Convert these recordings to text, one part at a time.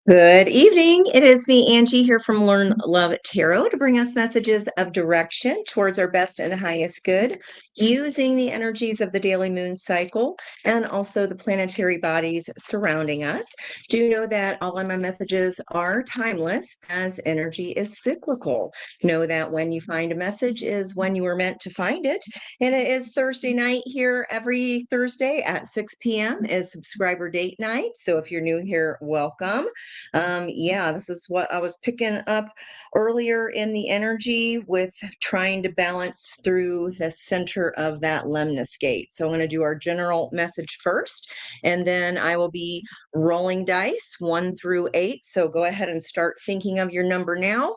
Good evening. It is me, Angie, here from Learn Love Tarot to bring us messages of direction towards our best and highest good using the energies of the daily moon cycle and also the planetary bodies surrounding us. Do know that all of my messages are timeless as energy is cyclical. Know that when you find a message is when you were meant to find it. And it is Thursday night here every Thursday at 6 p.m. is subscriber date night. So if you're new here, welcome. Yeah, this is what I was picking up earlier in the energy with trying to balance through the center of that lemniscate. So I'm going to do our general message first, and then I will be rolling dice 1 through 8. So go ahead and start thinking of your number now.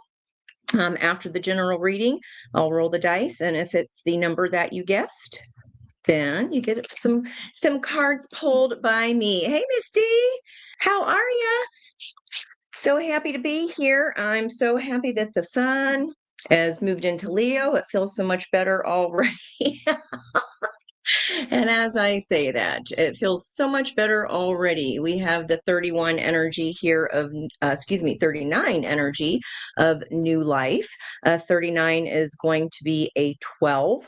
After the general reading, I'll roll the dice, and if it's the number that you guessed, then you get some cards pulled by me. Hey, Misty, how are you? So happy to be here. I'm so happy that the sun has moved into Leo. It feels so much better already. And as I say that, it feels so much better already. We have the 31 energy here of, 39 energy of new life. 39 is going to be a 12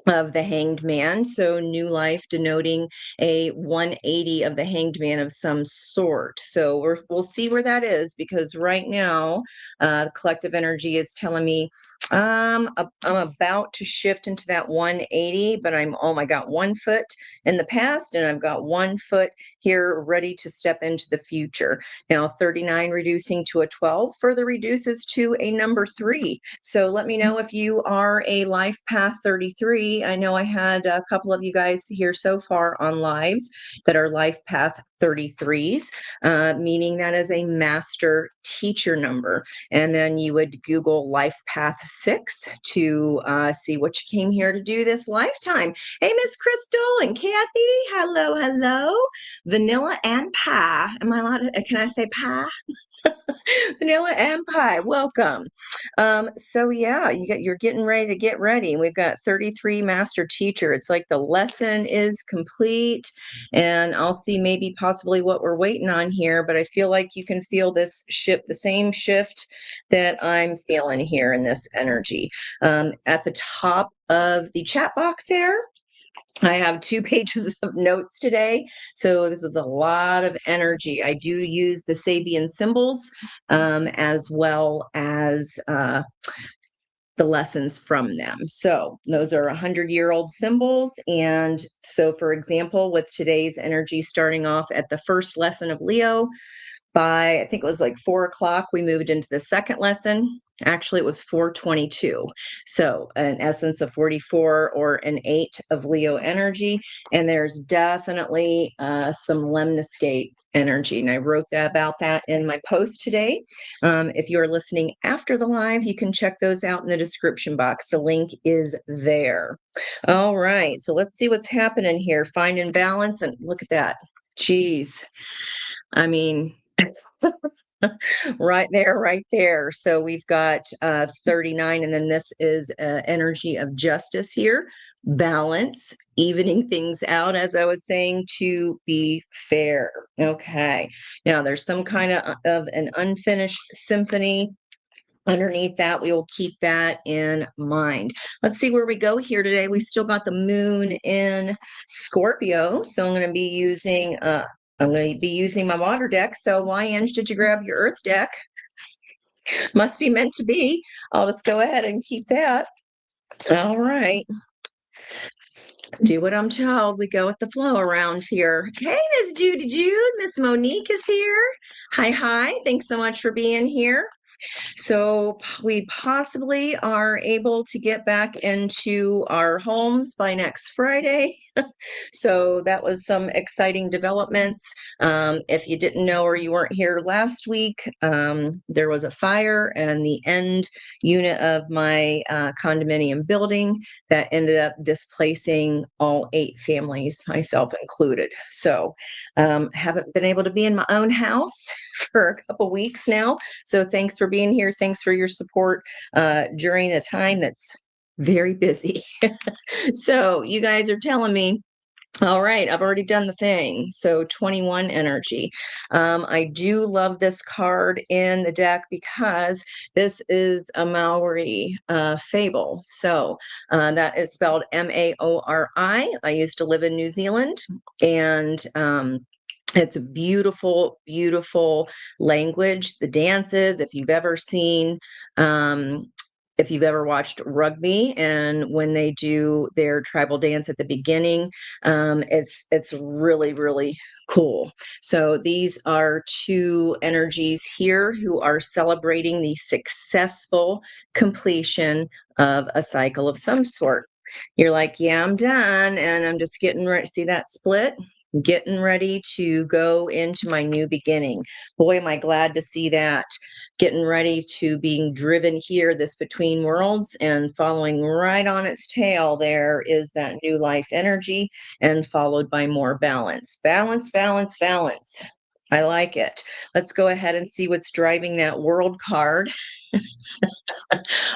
of the Hanged Man. So new life denoting a 180 of the Hanged Man of some sort. So we'll see where that is, because right now the collective energy is telling me I'm about to shift into that 180, but I got 1 foot in the past and I've got 1 foot here ready to step into the future. Now 39 reducing to a 12 further reduces to a number 3. So let me know if you are a life path 33. I know I had a couple of you guys here so far on lives that are life path 33s, meaning that is a master teacher number. And then you would Google life path 6 to see what you came here to do this lifetime. Hey, Miss Crystal and Kathy. Hello, hello. Vanilla and pie. Am I allowed to, can I say pie? Vanilla and pie. Welcome. So yeah, you're getting ready to get ready. We've got 33 master teacher. It's like the lesson is complete, and I'll see maybe possibly what we're waiting on here, but I feel like you can feel this shift, the same shift that I'm feeling here in this energy. At the top of the chat box there, I have 2 pages of notes today, so this is a lot of energy. I do use the Sabian symbols as well as the lessons from them. So those are 100-year-old symbols. And so, for example, with today's energy starting off at the first lesson of Leo, by I think it was like 4 o'clock, we moved into the second lesson. Actually, it was 4:22. So an essence of 44 or an 8 of Leo energy. And there's definitely some lemniscate energy. And I wrote about that in my post today. If you're listening after the live, you can check those out in the description box. The link is there. All right. So let's see what's happening here. Finding balance. And look at that. Geez. I mean, right there, right there. So we've got 39, and then this is energy of justice here, balance, evening things out, as I was saying, to be fair. Okay. Now there's some kind of an unfinished symphony underneath that. We will keep that in mind. Let's see where we go here today. We still got the moon in Scorpio, so I'm going to be using my water deck. So why, Ange, did you grab your earth deck? Must be meant to be. I'll just go ahead and keep that. All right. Do what I'm told. We go with the flow around here. Hey, Miss Jude. Miss Monique is here. Hi. Thanks so much for being here. So we possibly are able to get back into our homes by next Friday. So that was some exciting developments. If you didn't know or you weren't here last week, there was a fire in the end unit of my condominium building that ended up displacing all 8 families, myself included. So haven't been able to be in my own house for a couple weeks now. So thanks for being here. Thanks for your support during a time that's very busy. So you guys are telling me All right, I've already done the thing. So 21 energy. I do love this card in the deck because this is a Maori fable. So that is spelled Maori. I used to live in New Zealand, and it's a beautiful, beautiful language. The dances, um, if you've ever watched rugby, and when they do their tribal dance at the beginning, it's really, really cool. So these are two energies here who are celebrating the successful completion of a cycle of some sort. You're like, yeah, I'm done, and I'm just getting ready. See that split? Getting ready to go into my new beginning. Boy, am I glad to see that. Getting ready to being driven here, this between worlds, and following right on its tail, there is that new life energy, and followed by more balance. Balance, balance, balance. I like it. Let's go ahead and see what's driving that world card.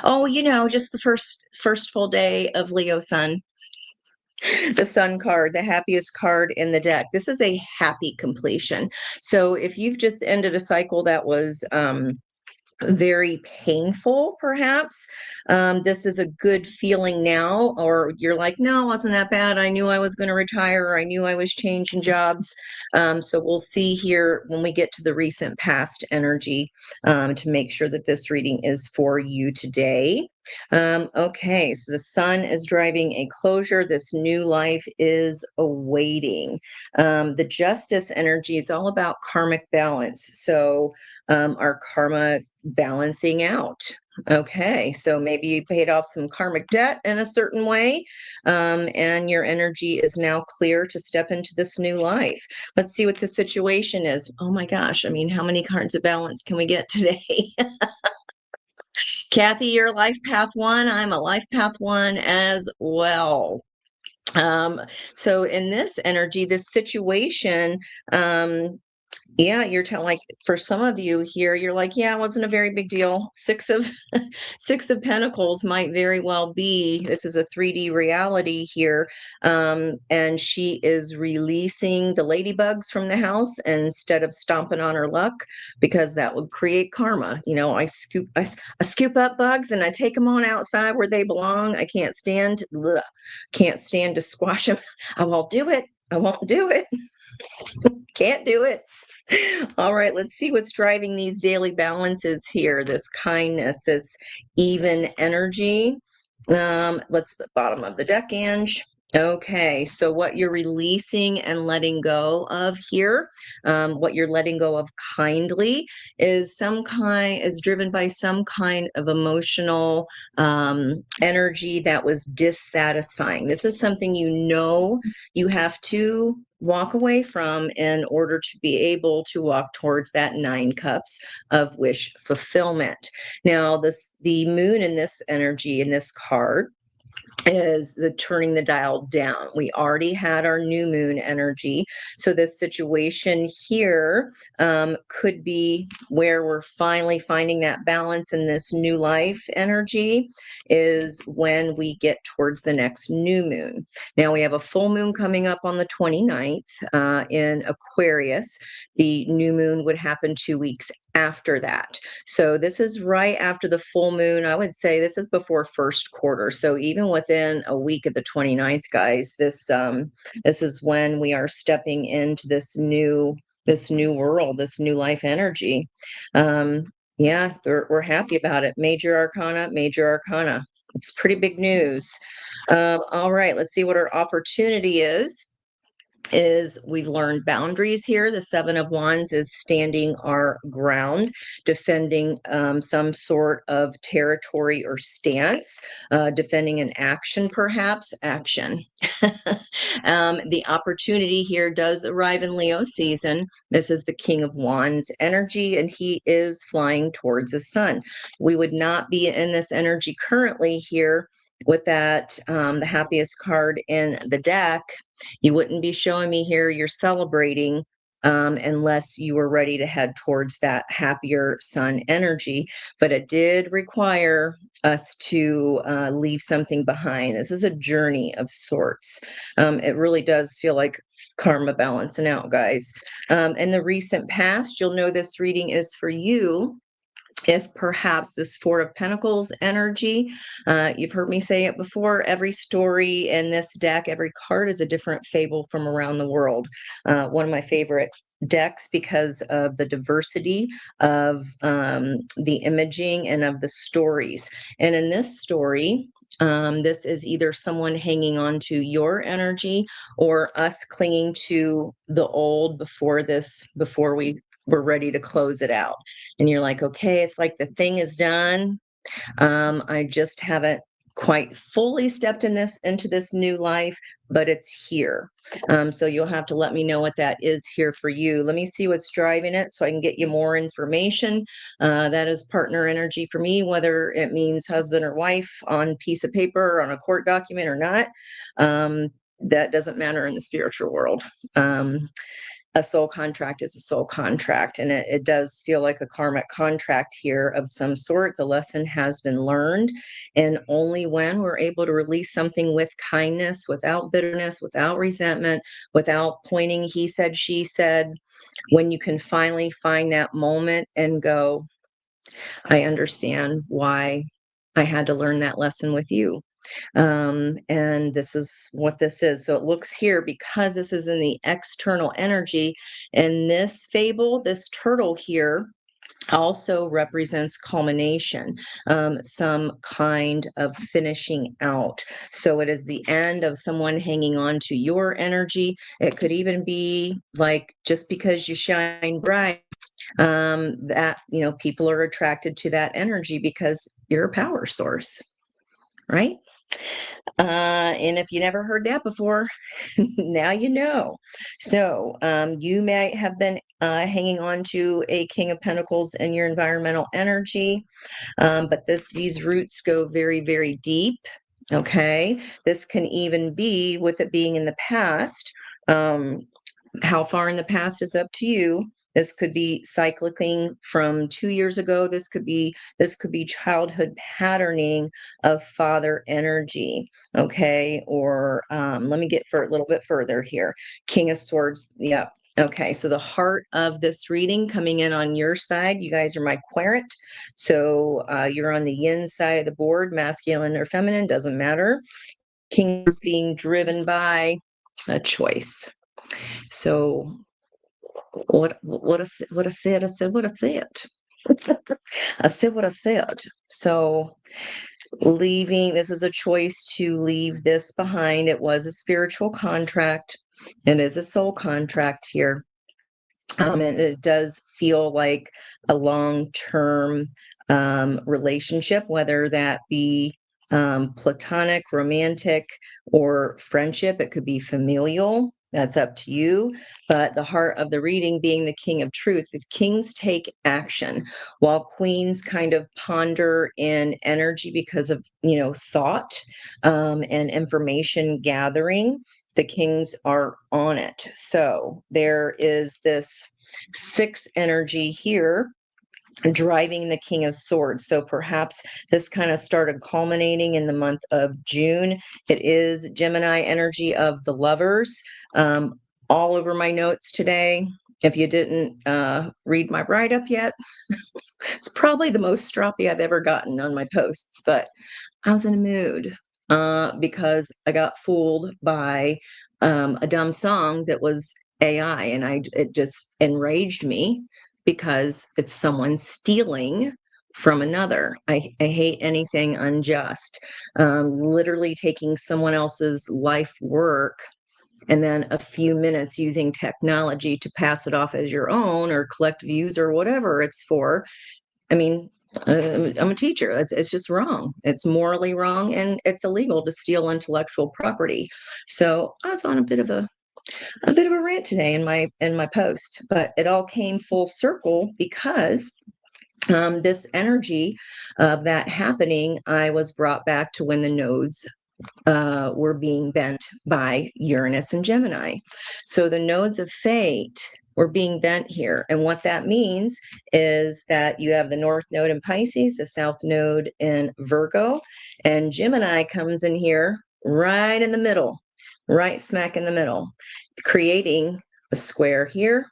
Oh, just the first full day of Leo Sun. The Sun card, the happiest card in the deck. This is a happy completion. So if you've just ended a cycle that was very painful, perhaps, this is a good feeling now. Or you're like, no, it wasn't that bad. I knew I was going to retire, or I knew I was changing jobs. So we'll see here when we get to the recent past energy, to make sure that this reading is for you today. Okay, so the Sun is driving a closure. This new life is awaiting. The Justice energy is all about karmic balance. So our karma balancing out. Okay, so maybe you paid off some karmic debt in a certain way, and your energy is now clear to step into this new life. Let's see what the situation is. Oh my gosh, I mean, how many cards of balance can we get today? Kathy, you're a life path one. I'm a life path one as well. So in this energy, this situation, yeah, you're telling, like, for some of you here, you're like, yeah, it wasn't a very big deal. Six of Pentacles might very well be. This is a 3D reality here, and she is releasing the ladybugs from the house instead of stomping on her luck, because that would create karma. I scoop up bugs and I take them on outside where they belong. I can't stand to squash them. I won't do it. I won't do it. Can't do it. All right, let's see what's driving these daily balances here. This kindness, this even energy. Let's the bottom of the deck, Ange. Okay, so what you're releasing and letting go of here, what you're letting go of kindly, is driven by some kind of emotional energy that was dissatisfying. This is something you have to walk away from in order to be able to walk towards that 9 cups of wish fulfillment. Now, the moon in this energy, in this card, is the turning the dial down. We already had our new moon energy. So this situation here could be where we're finally finding that balance in this new life energy, is when we get towards the next new moon. Now we have a full moon coming up on the 29th in Aquarius. The new moon would happen 2 weeks after that. So this is right after the full moon. I would say this is before first quarter. So even within a week of the 29th, guys, this is when we are stepping into this new world, this new life energy. Yeah, we're happy about it. Major arcana, major arcana. It's pretty big news. All right, let's see what our opportunity is we've learned boundaries here. The 7 of Wands is standing our ground, defending some sort of territory or stance, defending an action, perhaps action. The opportunity here does arrive in Leo season. This is the King of Wands energy, and he is flying towards the sun. We would not be in this energy currently here with that, the happiest card in the deck. You wouldn't be showing me here you're celebrating unless you were ready to head towards that happier sun energy. But it did require us to leave something behind. This is a journey of sorts. It really does feel like karma balancing out, guys. In the recent past, you'll know this reading is for you if perhaps this Four of Pentacles energy, you've heard me say it before, every story in this deck, every card is a different fable from around the world. One of my favorite decks because of the diversity of the imaging and of the stories. And in this story, this is either someone hanging on to your energy or us clinging to the old before we were ready to close it out. And you're like, okay, it's like the thing is done. I just haven't quite fully stepped into this new life, but it's here. So you'll have to let me know what that is here for you. Let me see what's driving it so I can get you more information. That is partner energy for me, whether it means husband or wife on piece of paper or on a court document or not. That doesn't matter in the spiritual world. A soul contract is a soul contract, and it does feel like a karmic contract here of some sort. The lesson has been learned, and only when we're able to release something with kindness, without bitterness, without resentment, without pointing he said, she said, when you can finally find that moment and go, I understand why I had to learn that lesson with you. And this is what this is. So it looks here, because this is in the external energy, and this fable, this turtle here, also represents culmination, some kind of finishing out. So it is the end of someone hanging on to your energy. It could even be like, just because you shine bright, that, people are attracted to that energy because you're a power source, right? And if you never heard that before, now you know. So you may have been hanging on to a King of Pentacles in your environmental energy, but these roots go very, very deep. Okay, this can even be with it being in the past. How far in the past is up to you. This could be cycling from 2 years ago. This could be childhood patterning of father energy. Okay, or let me get for a little bit further here. King of Swords. Yeah. Okay, so the heart of this reading coming in on your side, you guys are my querent. So you're on the yin side of the board, masculine or feminine, doesn't matter. King is being driven by a choice. So what I said, I said what I said. I said what I said. So leaving, this is a choice to leave this behind. It was a spiritual contract. It is a soul contract here. And it does feel like a long-term relationship, whether that be platonic, romantic, or friendship. It could be familial. That's up to you. But the heart of the reading being the King of Truth, the kings take action while queens kind of ponder in energy because of, thought and information gathering. The kings are on it. So there is this 6 energy here driving the King of Swords. So perhaps this kind of started culminating in the month of June. It is Gemini energy of the lovers. All over my notes today. If you didn't read my write-up yet, it's probably the most stroppy I've ever gotten on my posts, but I was in a mood because I got fooled by a dumb song that was AI, and it just enraged me because it's someone stealing from another. I hate anything unjust. Literally taking someone else's life work and then a few minutes using technology to pass it off as your own or collect views or whatever it's for. I mean, I'm a teacher. It's just wrong. It's morally wrong, and it's illegal to steal intellectual property. So I was on a bit of a rant today in my post, but it all came full circle because this energy of that happening, I was brought back to when the nodes were being bent by Uranus and Gemini. So the nodes of fate were being bent here. And what that means is that you have the North Node in Pisces, the South Node in Virgo, and Gemini comes in here right in the middle, right smack in the middle, creating a square here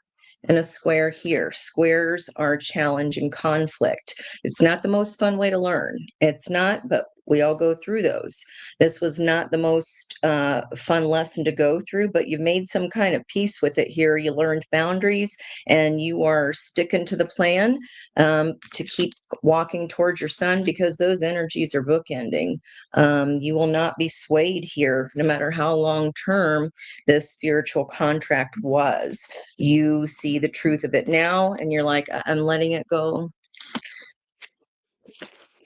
and a square here. Squares are challenge and conflict. It's not the most fun way to learn. It's not, but we all go through those. This was not the most fun lesson to go through, but you made some kind of peace with it here. You learned boundaries and you are sticking to the plan to keep walking towards your sun, because those energies are bookending. You will not be swayed here, no matter how long term this spiritual contract was. You see the truth of it now and you're like, I'm letting it go.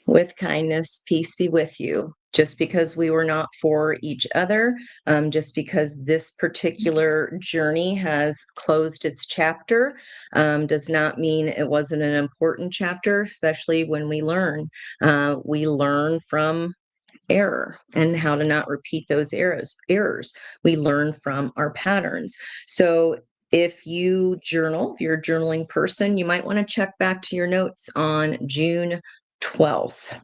With kindness, peace be with you. Just because we were not for each other, just because this particular journey has closed its chapter, does not mean it wasn't an important chapter, especially when we learn. We learn from error and how to not repeat those errors. We learn from our patterns. So if you journal, if you're a journaling person, you might want to check back to your notes on June 12th,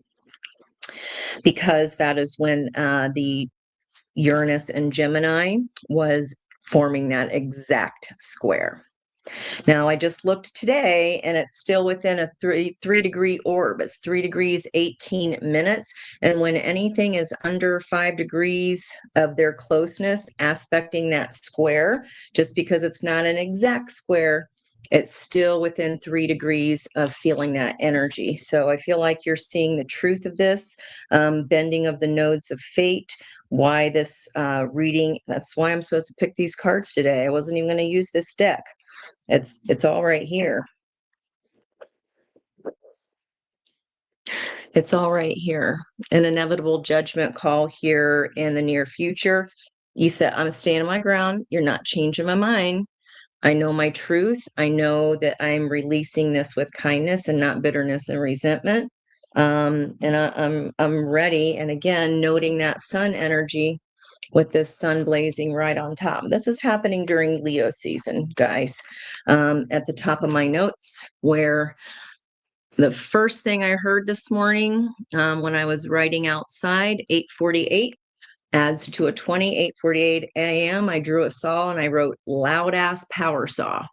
because that is when the Uranus and Gemini was forming that exact square. Now, I just looked today and it's still within a three degree orb. It's 3 degrees, 18 minutes. And when anything is under 5 degrees of their closeness, aspecting that square, just because it's not an exact square, it's still within 3 degrees of feeling that energy. So I feel like you're seeing the truth of this bending of the nodes of fate. Why this reading, that's why I'm supposed to pick these cards today. I wasn't even going to use this deck. It's all right here. It's all right here. An inevitable judgment call here in the near future. You said, I'm standing my ground. You're not changing my mind. I know my truth. I know that I'm releasing this with kindness and not bitterness and resentment. I'm ready. And again, noting that sun energy with this sun blazing right on top. This is happening during Leo season, guys. At the top of my notes, where the first thing I heard this morning when I was writing outside, 8:48 adds to a 20, 8:48 a.m. I drew a saw and I wrote loud ass power saw.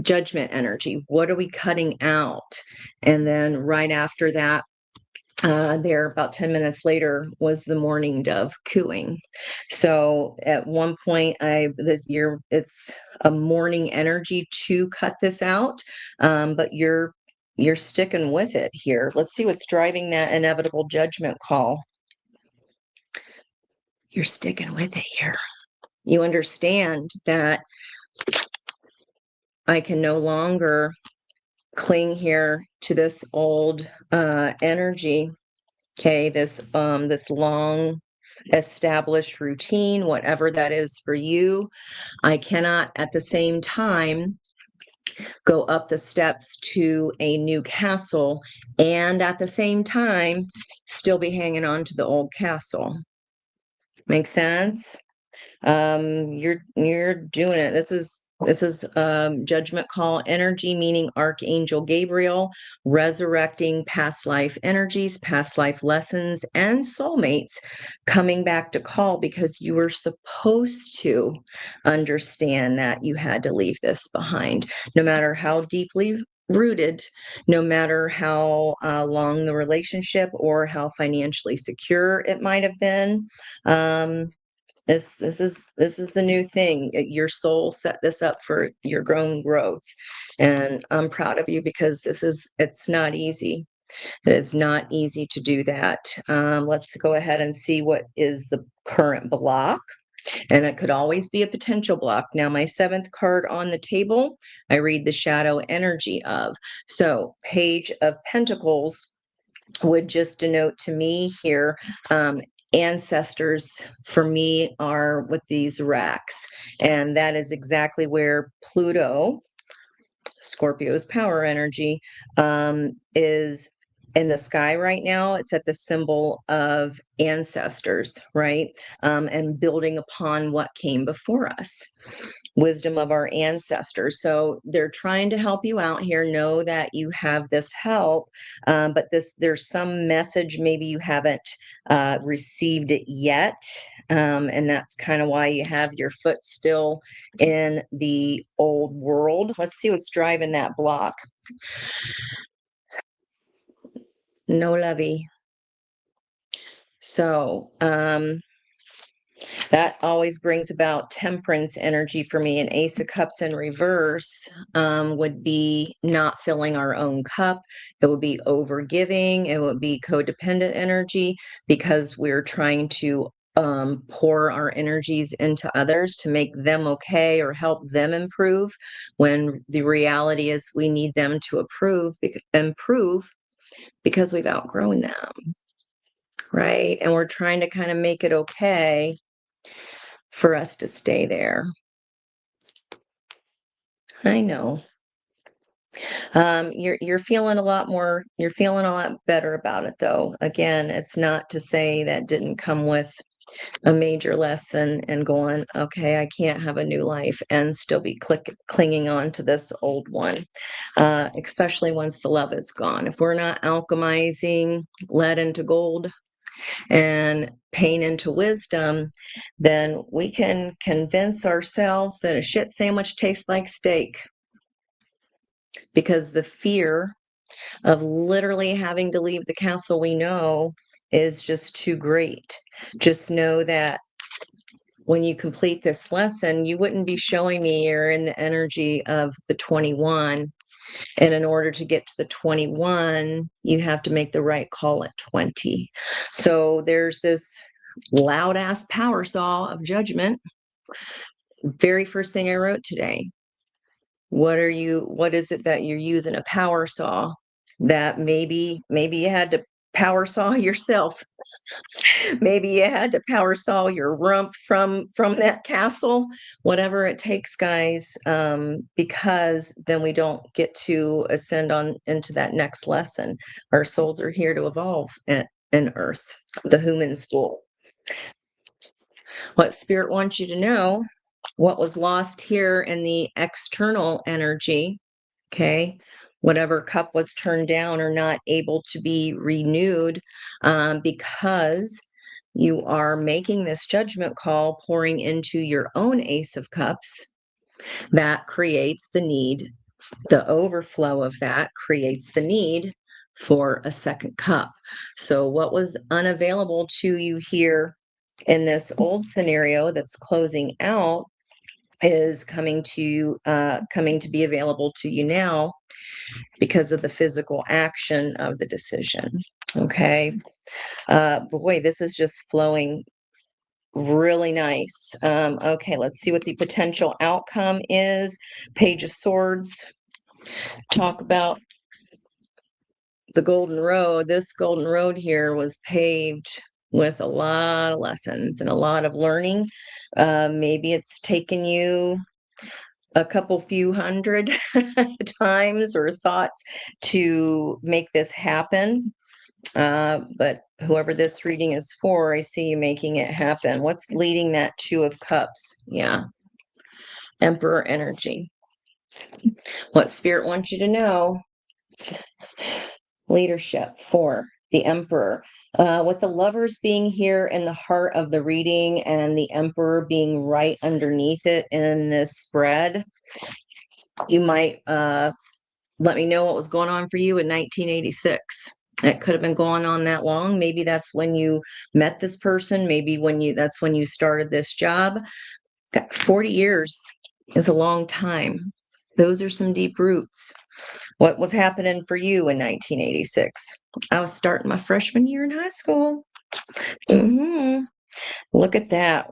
Judgment energy. What are we cutting out? And then right after that, there about 10 minutes later was the mourning dove cooing. So at one point it's a mourning energy to cut this out, but you're sticking with it here. Let's see what's driving that inevitable judgment call. You're sticking with it here. You understand that I can no longer cling here to this old energy. Okay, this long established routine, whatever that is for you. I cannot at the same time go up the steps to a new castle and at the same time still be hanging on to the old castle. Make sense? You're doing it. This is judgment call energy, meaning Archangel Gabriel resurrecting past life energies, past life lessons, and soulmates coming back to call, because you were supposed to understand that you had to leave this behind, no matter how deeply rooted, no matter how long the relationship or how financially secure it might have been. This is the new thing. Your soul set this up for your grown growth, and I'm proud of you, because it's not easy. It is not easy to do that. Let's go ahead and see what is the current block, and it could always be a potential block. Now, my 7th card on the table, I read the shadow energy of. So, Page of Pentacles would just denote to me here, ancestors for me are with these racks, and that is exactly where Pluto, Scorpio's power energy, is in the sky right now, it's at the symbol of ancestors, right? And building upon what came before us, wisdom of our ancestors. So they're trying to help you out here. Know that you have this help, but there's some message maybe you haven't received it yet, and that's kind of why you have your foot still in the old world. Let's see what's driving that block. No lovey. So, that always brings about temperance energy for me. An ace of cups in reverse would be not filling our own cup. It would be over giving. It would be codependent energy because we're trying to pour our energies into others to make them okay or help them improve, when the reality is we need them to improve because we've outgrown them. Right. And we're trying to kind of make it okay for us to stay there. I know. You're feeling a lot more, you're feeling a lot better about it though. Again, it's not to say that didn't come with a major lesson and going, okay, I can't have a new life and still be clinging on to this old one, especially once the love is gone. If we're not alchemizing lead into gold and pain into wisdom, then we can convince ourselves that a shit sandwich tastes like steak, because the fear of literally having to leave the castle we know is just too great. Just know that when you complete this lesson, you wouldn't be showing me you're in the energy of the 21. And in order to get to the 21, you have to make the right call at 20. So there's this loud ass power saw of judgment. Very first thing I wrote today. What is it that you're using a power saw that maybe you had to power saw yourself? Maybe you had to power saw your rump from that castle, whatever it takes, guys, because then we don't get to ascend on into that next lesson. Our souls are here to evolve in Earth, the human school. What Spirit wants you to know, what was lost here in the external energy, okay? Whatever cup was turned down or not able to be renewed, because you are making this judgment call, pouring into your own ace of cups, that creates the need. The overflow of that creates the need for a second cup. So what was unavailable to you here in this old scenario that's closing out is coming to be available to you now because of the physical action of the decision. Okay. Boy, this is just flowing really nice. Okay, let's see what the potential outcome is. Page of Swords. Talk about the golden road. This golden road here was paved with a lot of lessons and a lot of learning. Maybe it's taken you a couple few hundred times or thoughts to make this happen. But whoever this reading is for, I see you making it happen. What's leading that Two of Cups? Yeah. Emperor energy. What Spirit wants you to know. Leadership for the Emperor. With the Lovers being here in the heart of the reading and the Emperor being right underneath it in this spread, you might let me know what was going on for you in 1986. It could have been going on that long. Maybe that's when you met this person. Maybe that's when you started this job. 40 years is a long time. Those are some deep roots. What was happening for you in 1986? I was starting my freshman year in high school. Look at that.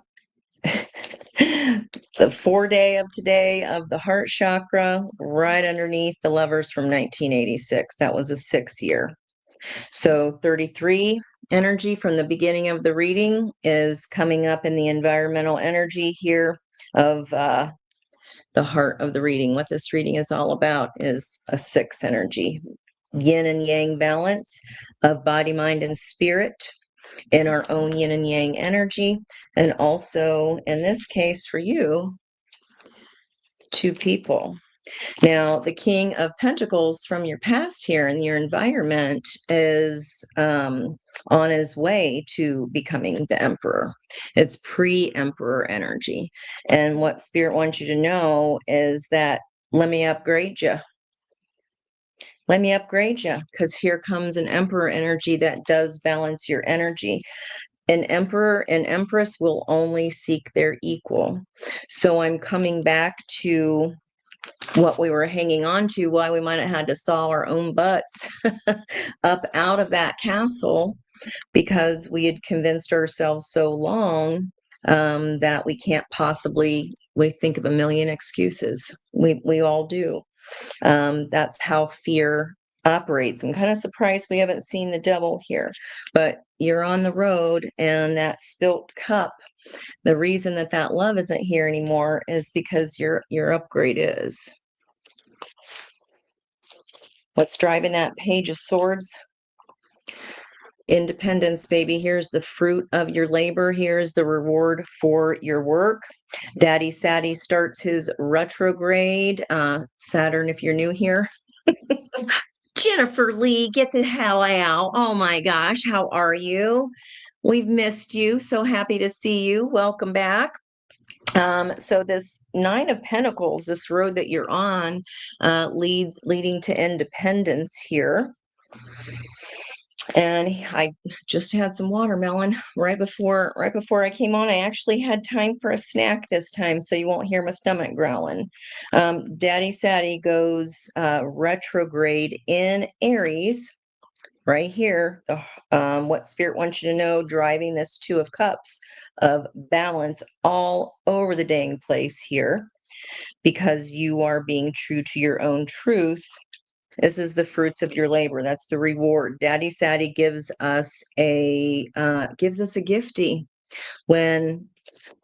The 4-day of today of the Heart-Chakra, right underneath the Lovers from 1986. That was a 6-year. So 33 energy from the beginning of the reading is coming up in the environmental energy here of the heart of the reading. What this reading is all about is a 6 energy. yin and yang balance of body, mind, and spirit in our own yin and yang energy. And also, in this case, for you, two people. Now, the King of Pentacles from your past here in your environment is on his way to becoming the Emperor. It's pre-Emperor energy. And what Spirit wants you to know is that let me upgrade you. Let me upgrade you, because here comes an Emperor energy that does balance your energy. An emperor and empress will only seek their equal. So I'm coming back to what we were hanging on to, why we might have had to saw our own butts up out of that castle, because we had convinced ourselves so long that we can't possibly, we think of a million excuses. We all do. That's how fear operates. I'm kind of surprised we haven't seen the devil here, but you're on the road, and that spilt cup, the reason that that love isn't here anymore is because your upgrade is. What's driving that Page of Swords? Independence, baby. Here's the fruit of your labor. Here's the reward for your work. Daddy Saddy starts his retrograde. Saturn, if you're new here. Jennifer Lee, get the hell out. Oh my gosh, how are you? We've missed you. So happy to see you. Welcome back. So this Nine of Pentacles, this road that you're on, leading to independence here. And I just had some watermelon right before I came on. I actually had time for a snack this time, so you won't hear my stomach growling. Daddy Saddy goes retrograde in Aries. Right here, what Spirit wants you to know, driving this Two of Cups of balance all over the dang place here, because you are being true to your own truth. This is the fruits of your labor. That's the reward. Daddy Saddy gives us a gifty when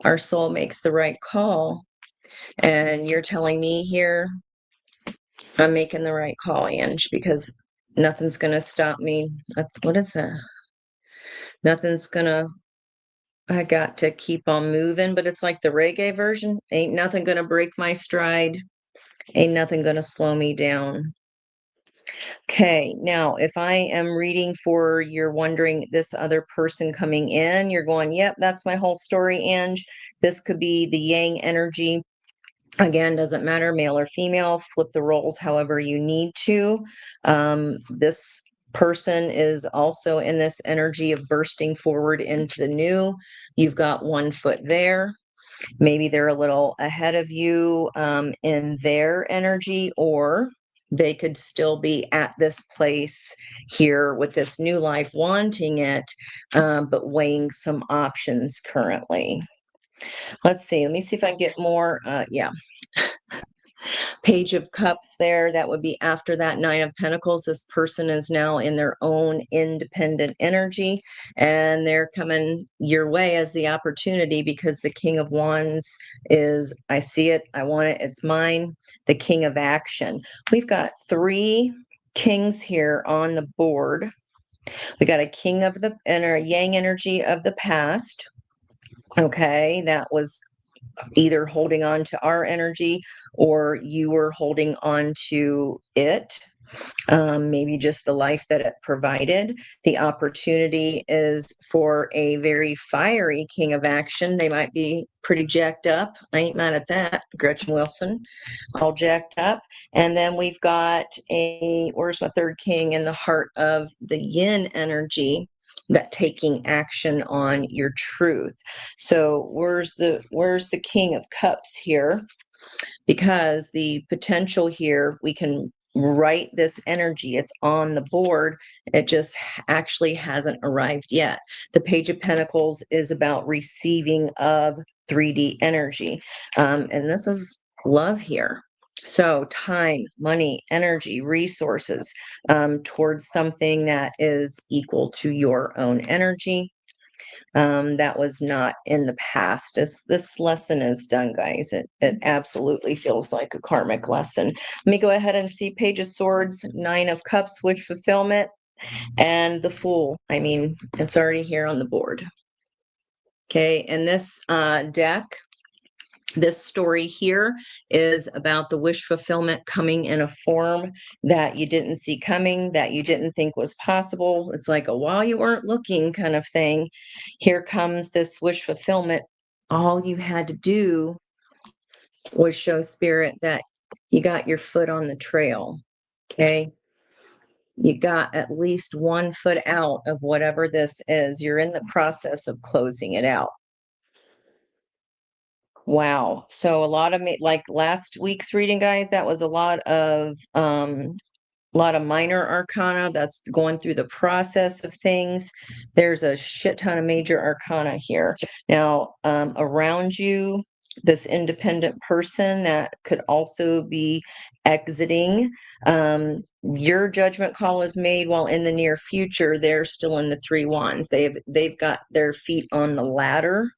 our soul makes the right call. And you're telling me here, I'm making the right call, Ange, because nothing's going to stop me. What is that? Nothing's gonna, I got to keep on moving, but it's like the reggae version. Ain't nothing gonna break my stride. Ain't nothing gonna slow me down. Okay, now if I am reading for, you're wondering, this other person coming in, you're going, yep, that's my whole story, Ange. This could be the yang energy. Again, doesn't matter, male or female, flip the roles however you need to. This person is also in this energy of bursting forward into the new. You've got one foot there. Maybe they're a little ahead of you in their energy, or they could still be at this place here with this new life, wanting it, but weighing some options currently. Let's see. Let me see if I can get more. Yeah. Page of Cups there. That would be after that Nine of Pentacles. This person is now in their own independent energy, and they're coming your way as the opportunity, because the King of Wands is, I see it, I want it, it's mine. The King of Action. We've got three kings here on the board. We got a king of the yang energy of the past. Okay, that was either holding on to our energy, or you were holding on to it. Maybe just the life that it provided. The opportunity is for a very fiery King of Action. They might be pretty jacked up. I ain't mad at that. Gretchen Wilson, all jacked up. And then we've got where's my third king, in the heart of the yin energy, that taking action on your truth. So where's the King of Cups here? Because the potential here, we can write this energy. It's on the board. It just actually hasn't arrived yet. The Page of Pentacles is about receiving of 3D energy. And this is love here. So time, money, energy, resources towards something that is equal to your own energy. That was not in the past. This lesson is done, guys. It absolutely feels like a karmic lesson. Let me go ahead and see Page of Swords, Nine of Cups, wish fulfillment, and the Fool. I mean, it's already here on the board. Okay, and this deck, this story here is about the wish fulfillment coming in a form that you didn't see coming, that you didn't think was possible. It's like a while you weren't looking kind of thing. Here comes this wish fulfillment. All you had to do was show spirit that you got your foot on the trail. Okay. You got at least 1 foot out of whatever this is. You're in the process of closing it out. Wow. So a lot of like last week's reading, guys, that was a lot of minor arcana that's going through the process of things. There's a shit ton of major arcana here. Now, around you, this independent person that could also be exiting, your judgment call is made while in the near future, they're still in the 3 wands. They've got their feet on the ladder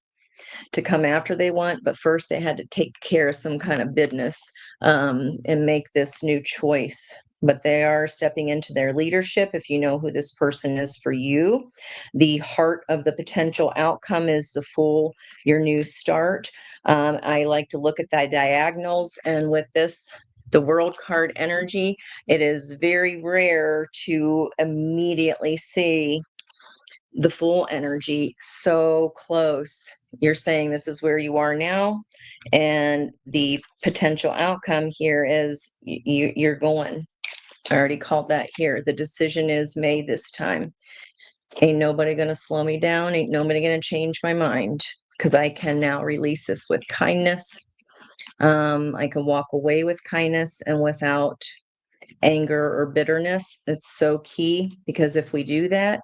to come after they want, but first they had to take care of some kind of business and make this new choice. But they are stepping into their leadership. If you know who this person is for you, the heart of the potential outcome is the Fool, your new start. I like to look at the diagonals, and with this, the World card energy, it is very rare to immediately see the Fool energy so close. You're saying this is where you are now, and the potential outcome here is you're going. I already called that here. The decision is made this time. Ain't nobody going to slow me down. Ain't nobody going to change my mind, because I can now release this with kindness. I can walk away with kindness and without anger or bitterness. It's so key, because if we do that,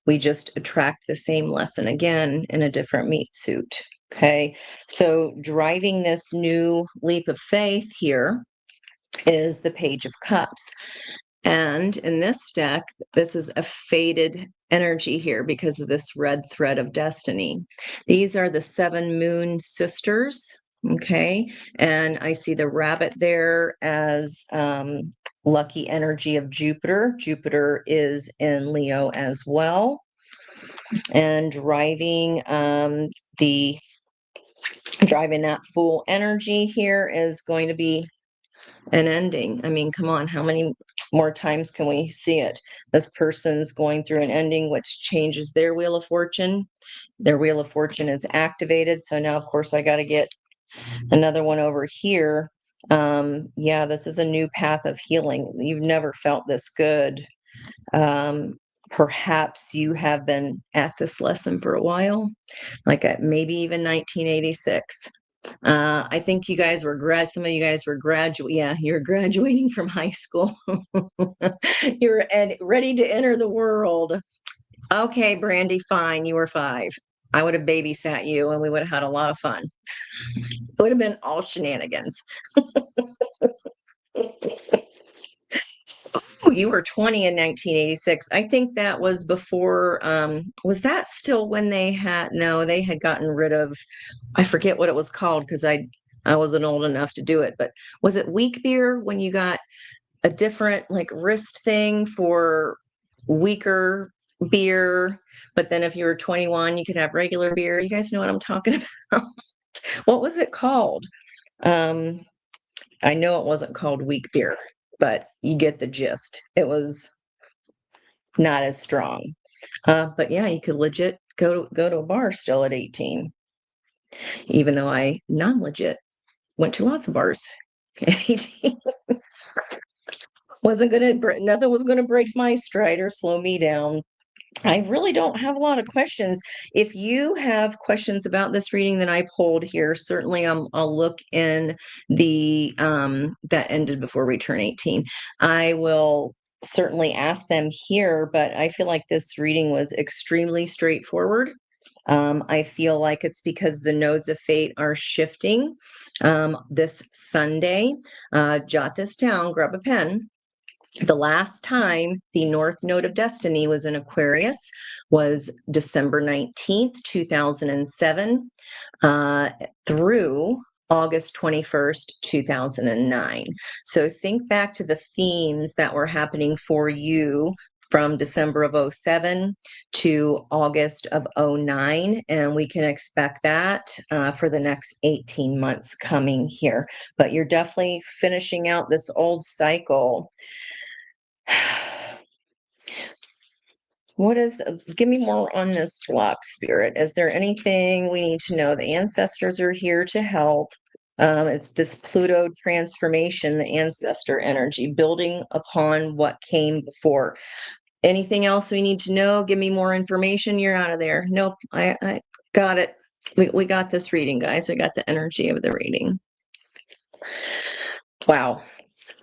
we just attract the same lesson again in a different meat suit. Okay. So driving this new leap of faith here is the Page of Cups. And in this deck, this is a faded energy here because of this red thread of destiny. These are the 7 moon sisters. Okay. And I see the rabbit there as lucky energy of Jupiter. Jupiter is in Leo as well. And driving that Fool energy here is going to be an ending. I mean, come on, how many more times can we see it? This person's going through an ending, which changes their wheel of fortune. Their wheel of fortune is activated. So now, of course, I got to get another one over here. Yeah, this is a new path of healing. You've never felt this good. Perhaps you have been at this lesson for a while, like maybe even 1986. I think you guys were some of you guys were Yeah, you're graduating from high school. You're ready to enter the world. Okay, Brandy, fine. You were 5. I would have babysat you and we would have had a lot of fun. It would have been all shenanigans. You were 20 in 1986. I think that was before, was that still when they had gotten rid of, I forget what it was called, because I wasn't old enough to do it, but was it weak beer when you got a different like wrist thing for weaker beer, but then if you were 21, you could have regular beer. You guys know what I'm talking about? What was it called? I know it wasn't called weak beer, but you get the gist. It was not as strong. But yeah, you could legit go to a bar still at 18, even though I non-legit went to lots of bars at 18. Nothing was gonna break my stride or slow me down. I really don't have a lot of questions. If you have questions about this reading that I pulled here, certainly I'll look in the that ended before we turn 18. I will certainly ask them here, but I feel like this reading was extremely straightforward. I feel like it's because the nodes of fate are shifting this Sunday. Jot this down, grab a pen. The last time the North Node of Destiny was in Aquarius was December 19th, 2007, through August 21st, 2009. So think back to the themes that were happening for you from December of 07 to August of 09, and we can expect that for the next 18 months coming here. But you're definitely finishing out this old cycle. Give me more on this block, Spirit. Is there anything we need to know? The ancestors are here to help. It's this Pluto transformation, the ancestor energy, building upon what came before. Anything else we need to know? Give me more information. You're out of there. Nope, I got it. We got this reading, guys. We got the energy of the reading. Wow.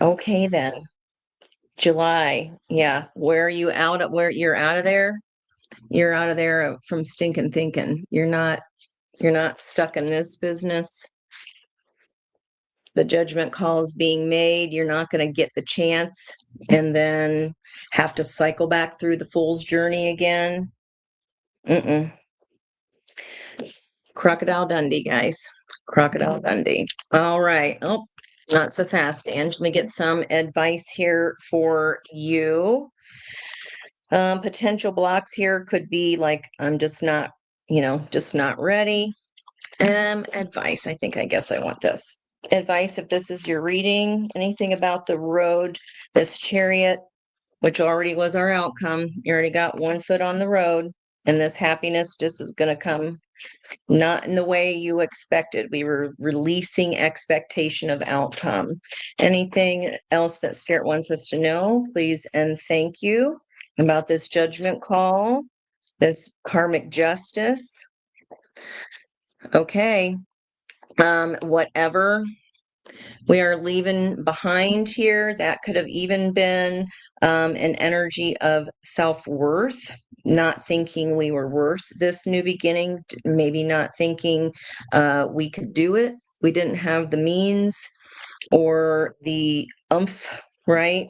Okay, then. July. Yeah. Where are you out of? Where you're out of there? You're out of there from stinking thinking. You're not stuck in this business. The judgment call is being made. You're not going to get the chance and then have to cycle back through the fool's journey again. Crocodile Dundee, guys. Crocodile Dundee. All right. Oh, not so fast, Ange. Let me get some advice here for you. Potential blocks here could be like, I'm just not, just not ready. Advice. I guess I want this. Advice, if this is your reading, anything about the road, this Chariot, which already was our outcome. You already got one foot on the road, and this happiness just is going to come not in the way you expected. We were releasing expectation of outcome. Anything else that Spirit wants us to know, please and thank you about this judgment call, this karmic justice. Okay. Whatever we are leaving behind here, that could have even been an energy of self-worth, not thinking we were worth this new beginning, maybe not thinking we could do it. We didn't have the means or the oomph, right,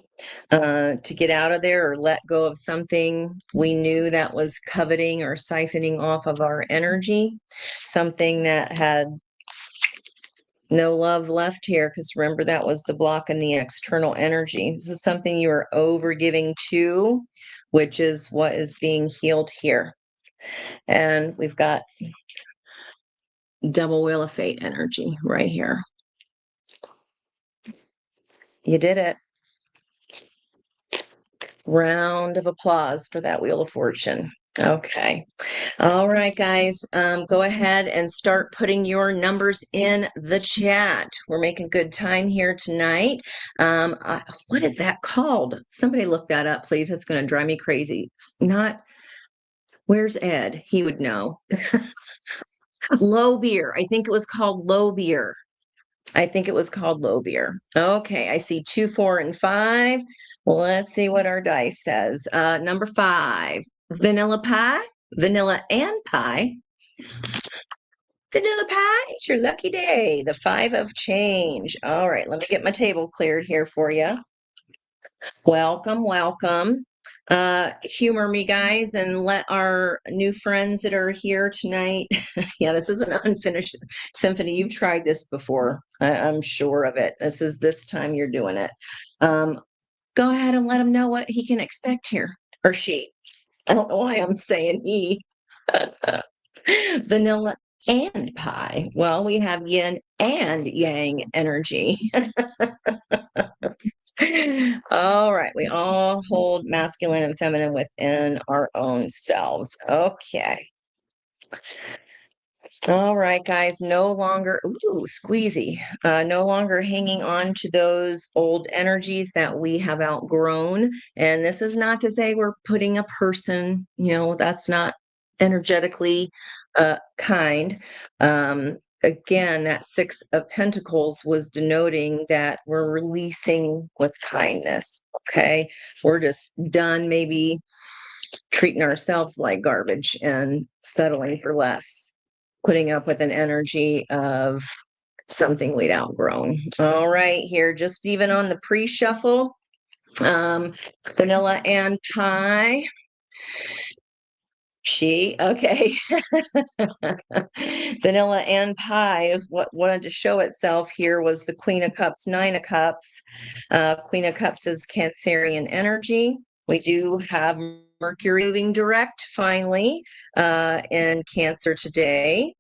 to get out of there or let go of something we knew that was coveting or siphoning off of our energy, something that had no love left here, because remember, that was the block in the external energy. This is something you are over giving to, which is what is being healed here. And we've got double wheel of fate energy right here. You did it. Round of applause for that wheel of fortune. Okay. All right, guys, go ahead and start putting your numbers in the chat. We're making good time here tonight. What is that called? Somebody look that up, please. That's going to drive me crazy. Where's Ed? He would know. Low beer. I think it was called low beer. Okay, I see 2, 4, and 5. Well, let's see what our dice says. Number 5, vanilla pie, vanilla and pie. Vanilla pie, it's your lucky day. The 5 of change. All right, let me get my table cleared here for you. Welcome, welcome. Humor me, guys, and let our new friends that are here tonight. Yeah, this is an unfinished symphony. You've tried this before. I'm sure of it. This time you're doing it. Go ahead and let him know what he can expect here, or she. I don't know why I'm saying he. Vanilla and pie. Well, we have yin and yang energy. All right. We all hold masculine and feminine within our own selves. Okay. All right, guys, no longer, squeezy, no longer hanging on to those old energies that we have outgrown. And this is not to say we're putting a person, that's not energetically kind. Again, that 6 of Pentacles was denoting that we're releasing with kindness. Okay. We're just done maybe treating ourselves like garbage and settling for less, putting up with an energy of something we'd outgrown. All right, here, just even on the pre-shuffle, Vanilla and pie. Okay. Vanilla and pie is what wanted to show itself here was the Queen of Cups, Nine of Cups. Queen of Cups is Cancerian energy. We do have Mercury moving direct finally in Cancer today.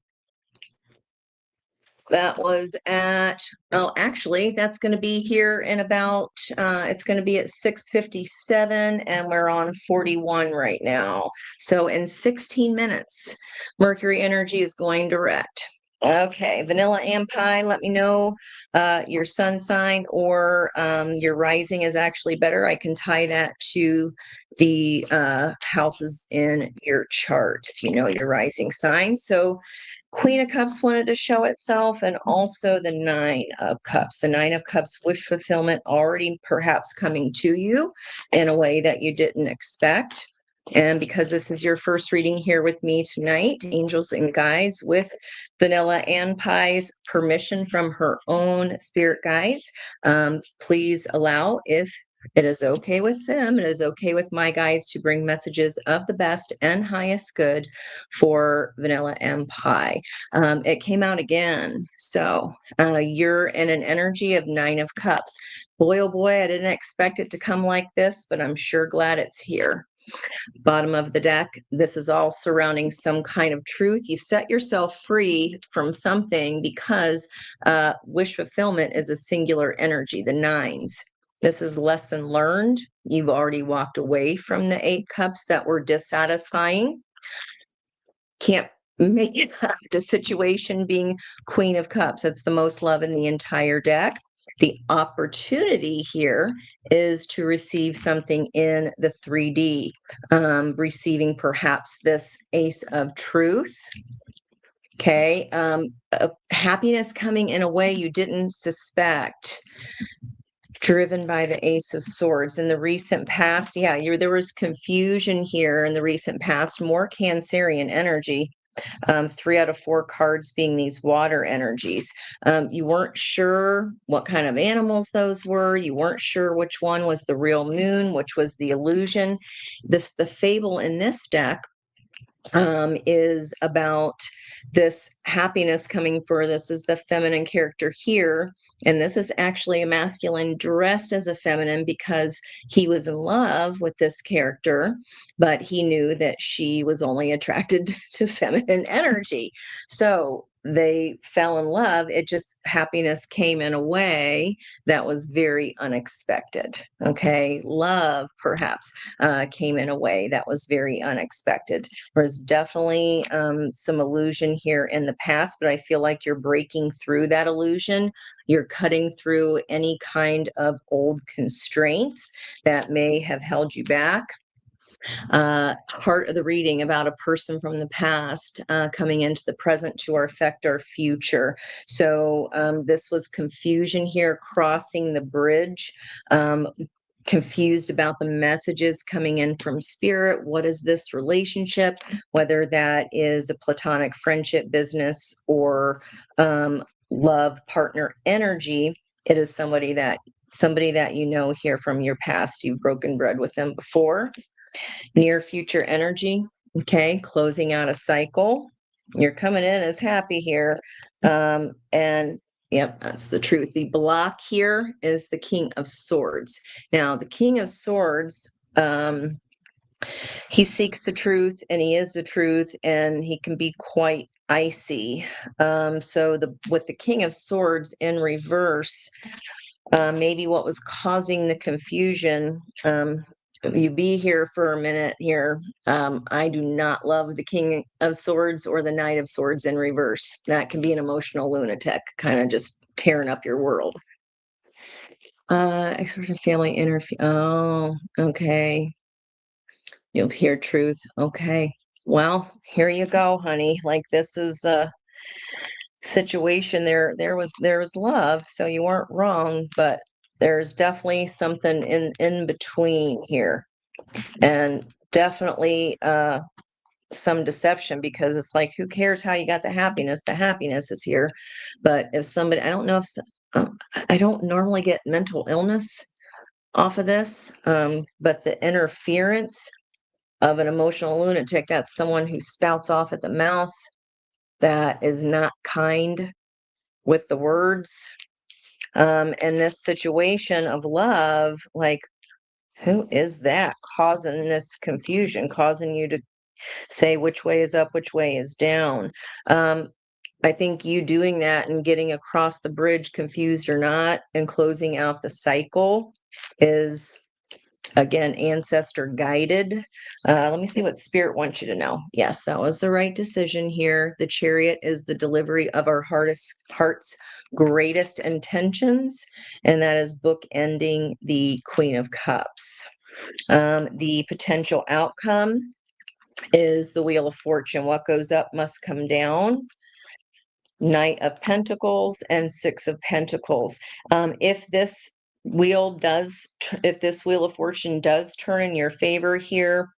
That was at, oh, actually, that's going to be here in about, it's going to be at 6:57, and we're on 41 right now. So in 16 minutes, Mercury energy is going direct. Okay, Vanilla and Pie, let me know your sun sign or your rising is actually better. I can tie that to the houses in your chart if you know your rising sign. So Queen of Cups wanted to show itself, and also the Nine of Cups. The Nine of Cups, wish fulfillment already perhaps coming to you in a way that you didn't expect. And because this is your first reading here with me tonight, Angels and Guides with Vanilla and Pie's permission from her own spirit guides, please allow, if it is okay with them, it is okay with my guides to bring messages of the best and highest good for Vanilla and Pie. It came out again. So you're in an energy of Nine of Cups. Boy, oh boy, I didn't expect it to come like this, but I'm sure glad it's here. Bottom of the deck, this is all surrounding some kind of truth. You set yourself free from something because wish fulfillment is a singular energy, the nines. This is lesson learned. You've already walked away from the 8 cups that were dissatisfying. Can't make it up. The situation being Queen of Cups. That's the most love in the entire deck. The opportunity here is to receive something in the 3D, receiving perhaps this Ace of Truth. Okay. Happiness coming in a way you didn't suspect, driven by the Ace of Swords. In the recent past, yeah, there was confusion here in the recent past, more Cancerian energy. 3 out of 4 cards being these water energies. You weren't sure what kind of animals those were. You weren't sure which one was the real moon, which was the illusion. The fable in this deck is about this happiness coming for this is the feminine character here, and this is actually a masculine dressed as a feminine because he was in love with this character, but he knew that she was only attracted to feminine energy. So they fell in love. It just happiness came in a way that was very unexpected. Okay, love perhaps came in a way that was very unexpected. There's definitely some illusion here in the past, but I feel like you're breaking through that illusion. You're cutting through any kind of old constraints that may have held you back. Part of the reading about a person from the past coming into the present to affect our future. So this was confusion here, crossing the bridge. Confused about the messages coming in from spirit. What is this relationship? Whether that is a platonic friendship, business, or love partner energy, it is somebody that you know here from your past. You've broken bread with them before. Near future energy. Okay, closing out a cycle. You're coming in as happy here. And yep, that's the truth. The block here is the King of Swords. Now, the King of Swords, he seeks the truth and he is the truth, and he can be quite icy. So with the King of Swords in reverse, maybe what was causing the confusion, you be here for a minute here. I do not love the King of Swords or the Knight of Swords in reverse. That can be an emotional lunatic, kind of just tearing up your world. Expert family interview. Oh, okay. You'll hear truth. Okay. Well, here you go, honey. Like this is a situation. There was love, so you weren't wrong, but there's definitely something in between here, and definitely some deception, because it's like, who cares how you got the happiness is here. But if somebody, I don't know if I don't normally get mental illness off of this. But the interference of an emotional lunatic, that's someone who spouts off at the mouth, that is not kind with the words. And this situation of love, like, who is that causing this confusion, causing you to say which way is up, which way is down? I think you doing that and getting across the bridge, confused or not, and closing out the cycle is, again, ancestor guided. Let me see what spirit wants you to know. Yes, that was the right decision here. The Chariot is the delivery of our heart's greatest intentions, and that is bookending the Queen of Cups. The potential outcome is the Wheel of Fortune. What goes up must come down. Knight of Pentacles and Six of Pentacles. If this if this Wheel of Fortune does turn in your favor here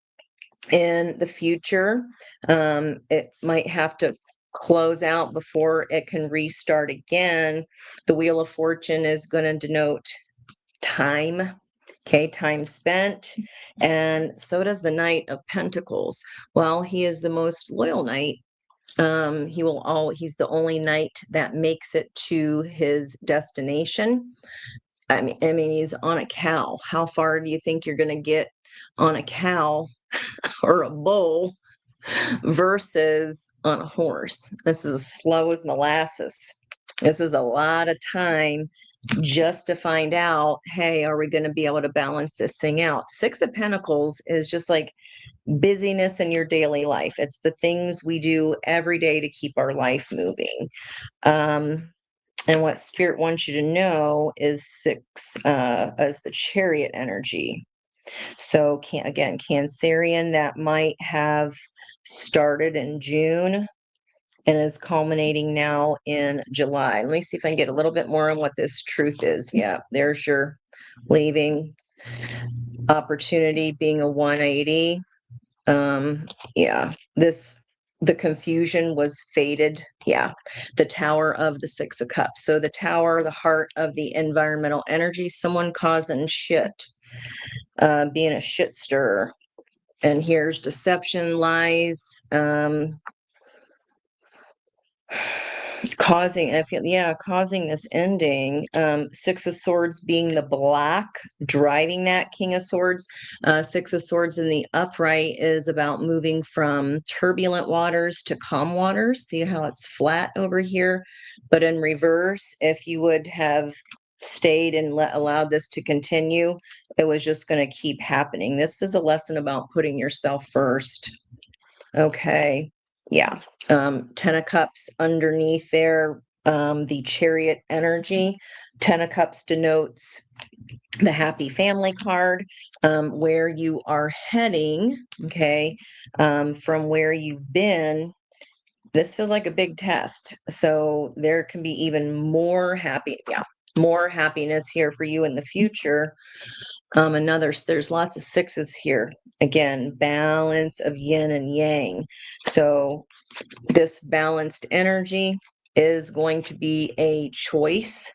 in the future, it might have to close out before it can restart again. The Wheel of Fortune is going to denote time. Okay, time spent. And so does the Knight of Pentacles. Well, he is the most loyal knight. He's the only knight that makes it to his destination. I mean, he's on a cow. How far do you think you're going to get on a cow or a bull versus on a horse? This is as slow as molasses. This is a lot of time just to find out, hey, are we going to be able to balance this thing out? Six of Pentacles is just like busyness in your daily life. It's the things we do every day to keep our life moving. And what Spirit wants you to know is six as the Chariot energy. So again, Cancerian, that might have started in June and is culminating now in July. Let me see if I can get a little bit more on what this truth is. Yeah, there's your leaving opportunity being a 180. Yeah, the confusion was faded. Yeah, the Tower of the Six of Cups. So the Tower, the heart of the environmental energy, someone causing shit, being a shit stirrer. And here's deception, lies, causing this ending. Six of Swords being the black, driving that King of Swords. Six of Swords in the upright is about moving from turbulent waters to calm waters. See how it's flat over here? But in reverse, if you would have stayed and allowed this to continue, it was just going to keep happening. This is a lesson about putting yourself first. Okay. Yeah. Ten of Cups underneath there, the Chariot energy. Ten of Cups denotes the happy family card, where you are heading, okay, from where you've been. This feels like a big test. So there can be even more more happiness here for you in the future. There's lots of sixes here. Again, balance of yin and yang. So this balanced energy is going to be a choice.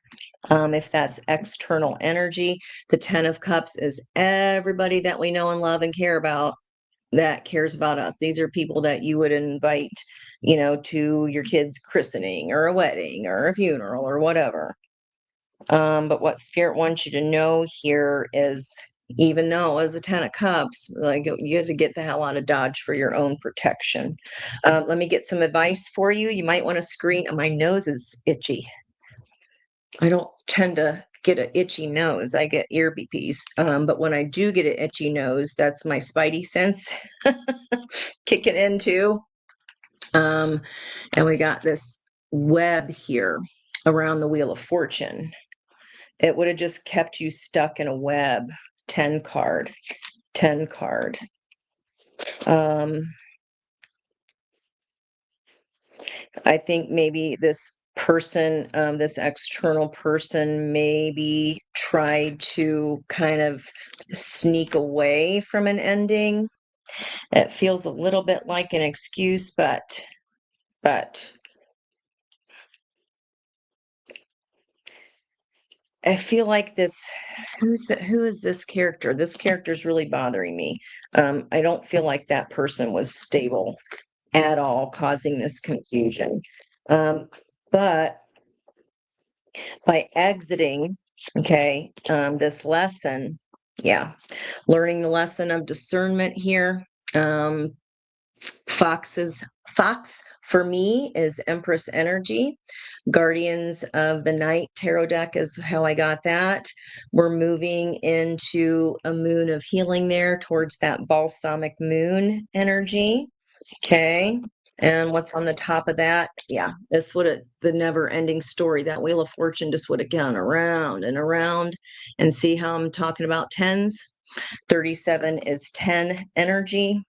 If that's external energy, the Ten of Cups is everybody that we know and love and care about that cares about us. These are people that you would invite, to your kid's christening or a wedding or a funeral or whatever. But what Spirit wants you to know here is, even though as a Ten of Cups, like, you have to get the hell out of Dodge for your own protection. Let me get some advice for you. You might want to screen. My nose is itchy. I don't tend to get an itchy nose. I get ear BPs. But when I do get an itchy nose, that's my spidey sense kicking in too. And we got this web here around the Wheel of Fortune. It would have just kept you stuck in a web. 10 card. I think maybe this person, this external person, maybe tried to kind of sneak away from an ending. It feels a little bit like an excuse, but I feel like who is this character? This character is really bothering me. I don't feel like that person was stable at all, causing this confusion. But by exiting, okay, this lesson, yeah, learning the lesson of discernment here. Um, Fox for me is Empress energy. Guardians of the Night tarot deck is how I got that. We're moving into a moon of healing there towards that balsamic moon energy. Okay. And what's on the top of that? Yeah, this would have the never ending story. That Wheel of Fortune just would have gone around and around. And see how I'm talking about tens? 37 is 10 energy.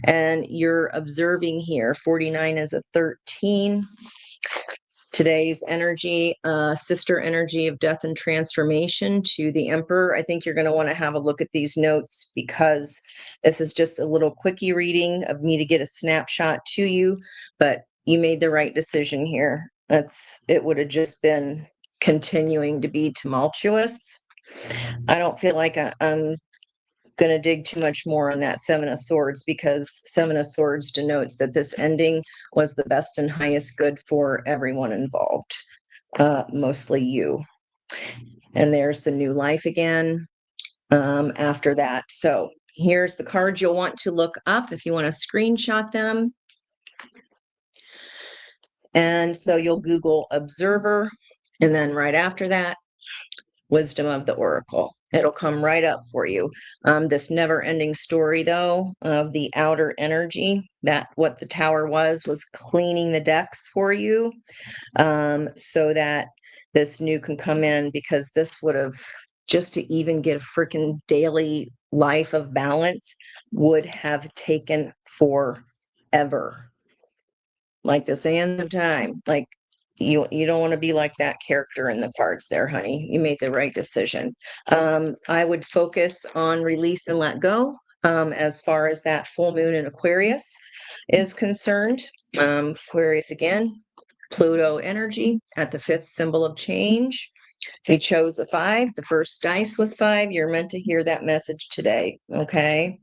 And you're observing here, 49 is a 13. Today's energy, sister energy of death and transformation to the Emperor. I think you're going to want to have a look at these notes because this is just a little quickie reading of me to get a snapshot to you, but you made the right decision here. It would have just been continuing to be tumultuous. I don't feel like I'm going to dig too much more on that Seven of Swords because Seven of Swords denotes that this ending was the best and highest good for everyone involved, mostly you. And there's the new life again after that. So here's the cards you'll want to look up if you want to screenshot them. And so you'll Google observer. And then right after that, Wisdom of the Oracle. It'll come right up for you. This never-ending story, though, of the outer energy, that what the tower was cleaning the decks for you, so that this new can come in, because this would have, just to even get a freaking daily life of balance, would have taken forever. Like the sands of time. Like you don't want to be like that character in the cards there, honey. You made the right decision. I would focus on release and let go as far as that full moon in Aquarius is concerned. Aquarius again, Pluto energy at the fifth symbol of change. He chose a 5. The first dice was 5. You're meant to hear that message today. Okay.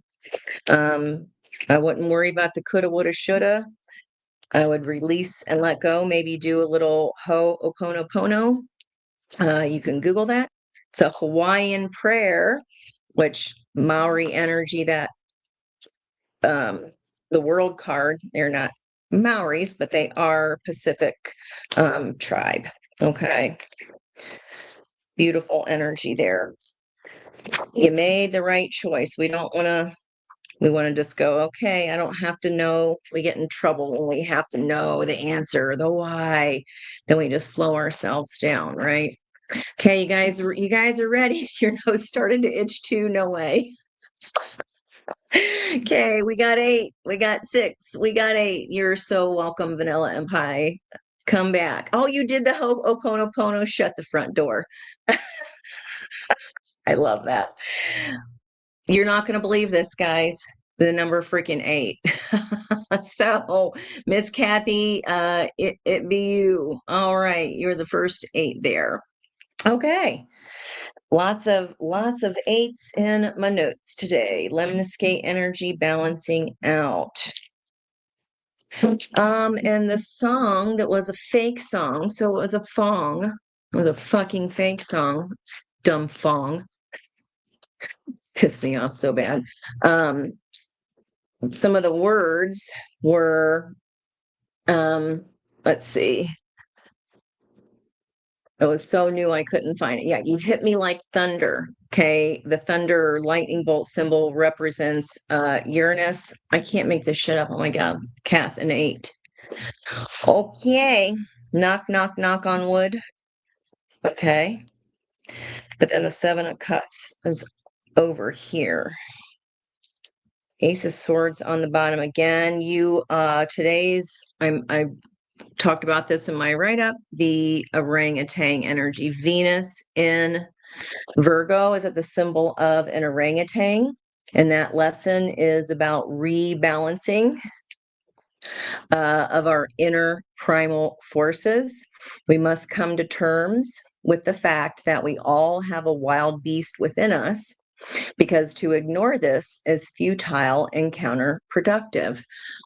I wouldn't worry about the coulda, woulda, shoulda. I would release and let go, maybe do a little Ho'oponopono. You can Google that. It's a Hawaiian prayer, which Maori energy, that the world card, they're not Maoris, but they are Pacific tribe. Okay. Beautiful energy there. You made the right choice. We want to just go, okay, I don't have to know. We get in trouble when we have to know the answer, the why. Then we just slow ourselves down, right? Okay, you guys are ready. Your nose started to itch too. No way. Okay, we got 8. We got 6. We got 8. You're so welcome, Vanilla and Pie. Come back. Oh, you did the Ho'oponopono. Shut the front door. I love that. You're not going to believe this, guys. The number freaking 8. So, Miss Kathy, it be you. All right, you're the first 8 there. Okay. Lots of 8s in my notes today. Lemniscate energy balancing out. And the song that was a fake song, so it was a fong. It was a fucking fake song. Dumb fong. Pissed me off so bad. Some of the words were, let's see. It was so new I couldn't find it. Yeah, you've hit me like thunder. Okay. The thunder lightning bolt symbol represents Uranus. I can't make this shit up. Oh my God. Kath, an 8. Okay. Knock, knock, knock on wood. Okay. But then the 7 of Cups is over here. Ace of Swords on the bottom again. I talked about this in my write-up, the orangutan energy. Venus in Virgo is at the symbol of an orangutan, and that lesson is about rebalancing. of our inner primal forces. We must come to terms with the fact that we all have a wild beast within us, because to ignore this is futile and counterproductive.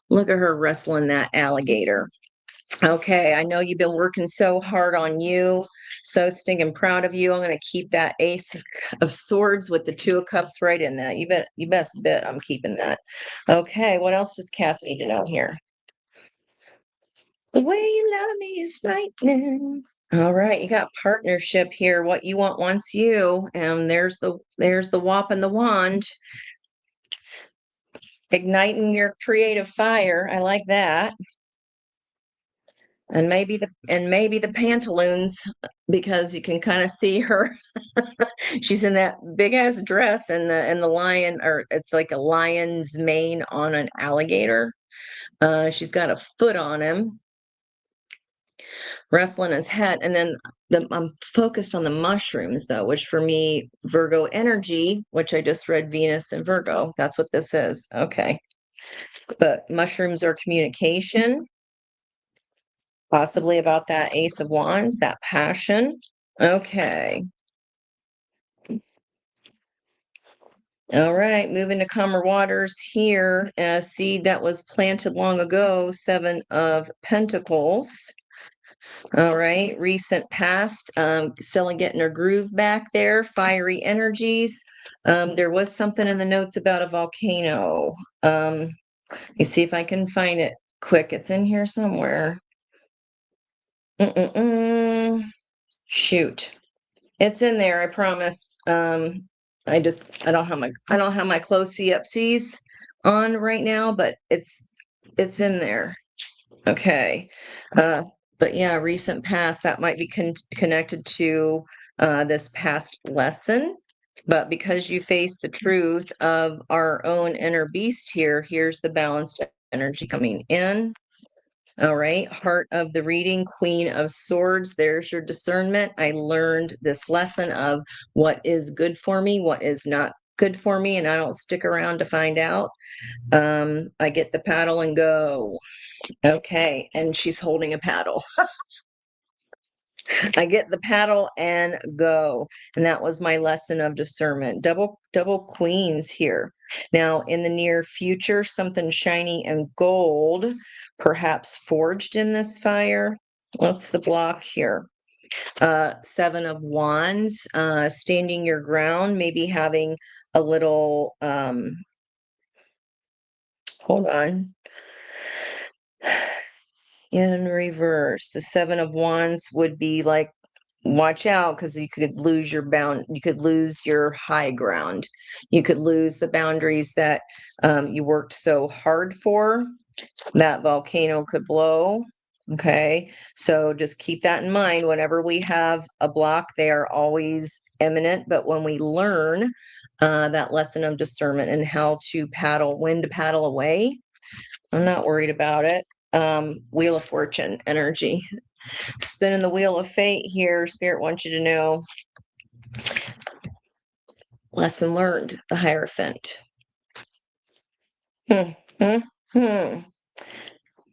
Look at her wrestling that alligator. Okay, I know you've been working so hard on you. So stinking proud of you. I'm going to keep that Ace of Swords with the Two of Cups right in that. You best bet I'm keeping that. Okay, what else does Kath need to know here? The way you love me is frightening. All right, you got partnership here. What you want wants you, and there's the wop and the wand, igniting your creative fire. I like that. And maybe the pantaloons, because you can kind of see her. She's in that big ass dress, and the lion, or it's like a lion's mane on an alligator. She's got a foot on him, wrestling his head. And then I'm focused on the mushrooms, though, which for me, Virgo energy, which I just read Venus and Virgo. That's what this is. Okay. But mushrooms are communication, possibly about that Ace of Wands, that passion. Okay. All right. Moving to calmer waters here. A seed that was planted long ago, Seven of Pentacles. All right, recent past, still getting her groove back there, fiery energies. There was something in the notes about a volcano. Let me see if I can find it quick. It's in here somewhere. Shoot. It's in there, I promise. I don't have my close see-up-sees on right now, but it's in there. Okay. But yeah, recent past, that might be connected to this past lesson. But because you face the truth of our own inner beast here, here's the balanced energy coming in. All right. Heart of the reading, Queen of Swords. There's your discernment. I learned this lesson of what is good for me, what is not good for me, and I don't stick around to find out. I get the paddle and go. Okay, and she's holding a paddle. I get the paddle and go. And that was my lesson of discernment. Double queens here. Now, in the near future, something shiny and gold, perhaps forged in this fire. What's the block here? Seven of Wands, standing your ground, maybe having a little, hold on. In reverse, the Seven of Wands would be like, watch out, because you could lose you could lose your high ground. You could lose the boundaries that you worked so hard for. That volcano could blow. Okay, so just keep that in mind. Whenever we have a block, they are always imminent. But when we learn that lesson of discernment and how to paddle, when to paddle away, I'm not worried about it. Wheel of Fortune energy. Spinning the wheel of fate here. Spirit wants you to know. Lesson learned, the Hierophant. Hmm, hmm, hmm.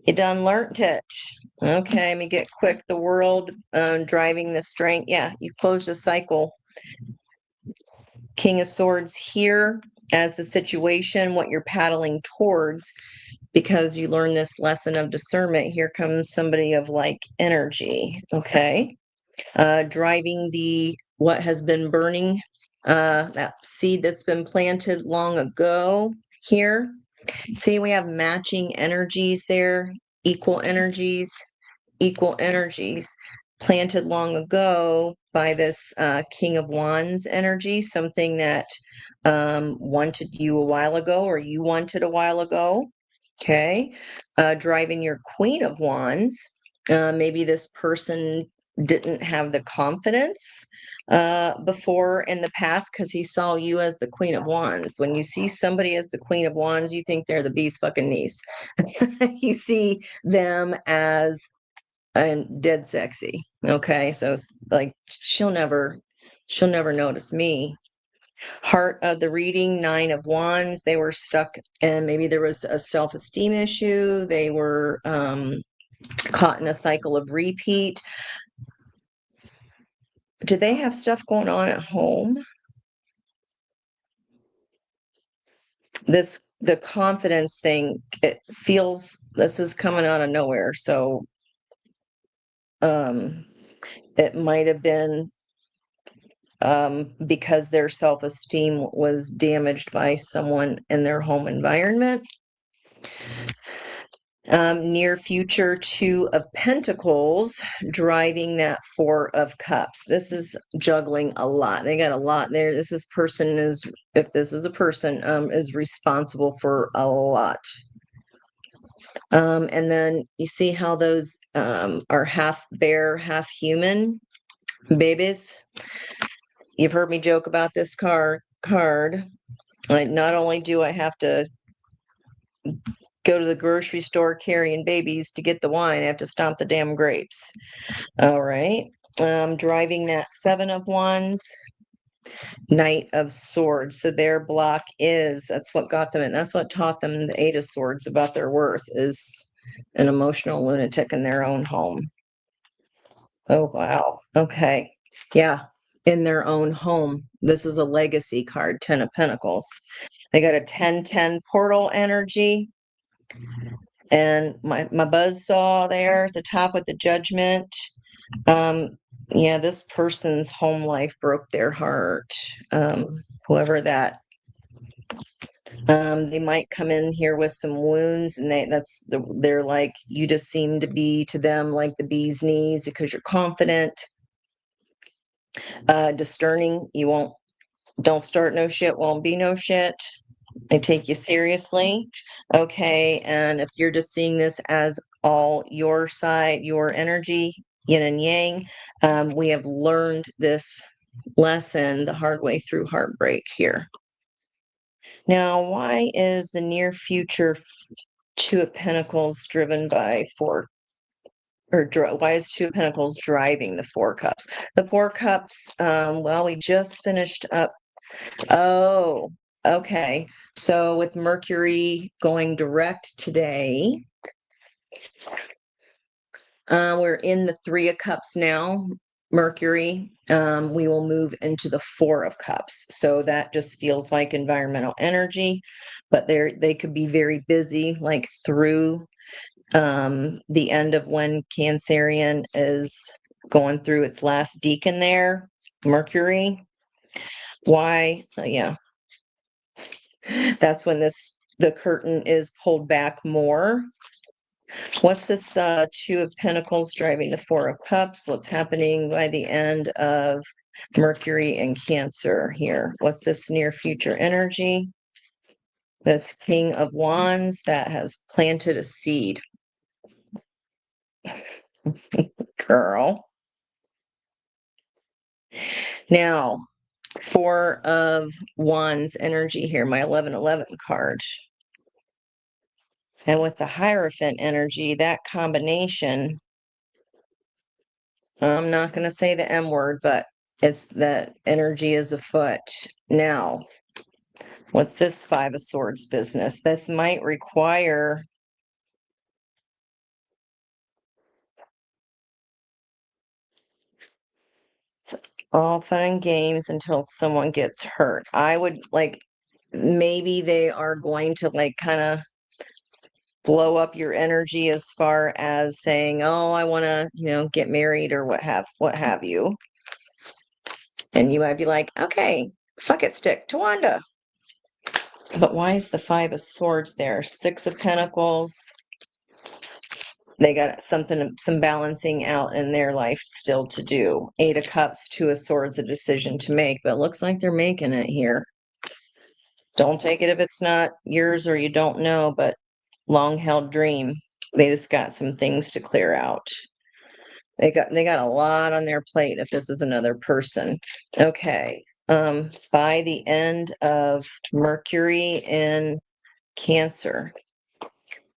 You done learnt it. Okay, let me get quick. The world driving the strength. Yeah, you closed the cycle. King of Swords here as the situation, what you're paddling towards, because you learn this lesson of discernment. Here comes somebody of like energy. Okay. Driving what has been burning, that seed that's been planted long ago here. See, we have matching energies there, equal energies, planted long ago by this King of Wands energy, something that wanted you a while ago, or you wanted a while ago. Okay. Driving your Queen of Wands. Maybe this person didn't have the confidence before in the past, because he saw you as the Queen of Wands. When you see somebody as the Queen of Wands, you think they're the bee's fucking niece. You see them as dead sexy. Okay, so it's like she'll never notice me. Heart of the reading, 9 of Wands. They were stuck and maybe there was a self-esteem issue. They were caught in a cycle of repeat. Do they have stuff going on at home? The confidence thing, it feels this is coming out of nowhere. So it might have been because their self-esteem was damaged by someone in their home environment. Near future, 2 of Pentacles, driving that 4 of Cups. This is juggling a lot. They got a lot there. This is person is, if this is a person, is responsible for a lot. And then you see how those are half bear, half human babies. You've heard me joke about this card. Not only do I have to go to the grocery store carrying babies to get the wine, I have to stomp the damn grapes. All right. Driving that 7 of Wands, Knight of Swords. So their block is, that's what got them, and that's what taught them the 8 of Swords about their worth, is an emotional lunatic in their own home. Oh, wow. Okay. Yeah. In their own home. This is a legacy card, 10 of Pentacles. They got a 10-10 portal energy. And my buzzsaw there at the top with the Judgment. Yeah, this person's home life broke their heart. Whoever that. They might come in here with some wounds, and they're like, you just seem to be to them like the bee's knees because you're confident. Discerning, don't start no shit, won't be no shit. They take you seriously. Okay, and if you're just seeing this as all your side, your energy, yin and yang, we have learned this lesson the hard way through heartbreak here. Now, why is the near future 2 of Pentacles driven by why is 2 of Pentacles driving the 4 Cups? The 4 Cups, well, we just finished up. Oh, okay. So with Mercury going direct today, we're in the 3 of Cups now. Mercury, we will move into the 4 of Cups. So that just feels like environmental energy, but they could be very busy, like through the end of when Cancerian is going through its last decan there, Mercury. Why? Yeah. That's when the curtain is pulled back more. What's this 2 of Pentacles driving the 4 of Cups? What's happening by the end of Mercury and Cancer here? What's this near future energy? This King of Wands that has planted a seed. Girl. Now, 4 of Wands energy here, my 11-11 card. And with the Hierophant energy, that combination, I'm not going to say the M word, but it's that energy is afoot. Now, what's this 5 of Swords business? This might require it's all fun and games until someone gets hurt. I would like, maybe they are going to like kind of blow up your energy as far as saying, oh, I want to, get married or what have you. And you might be like, okay, fuck it, stick to Wanda. But why is the 5 of Swords there? 6 of Pentacles. They got some balancing out in their life still to do. 8 of Cups, 2 of Swords, a decision to make, but it looks like they're making it here. Don't take it if it's not yours or you don't know, but long held dream. They just got some things to clear out. They got a lot on their plate if this is another person. Okay. By the end of Mercury in Cancer,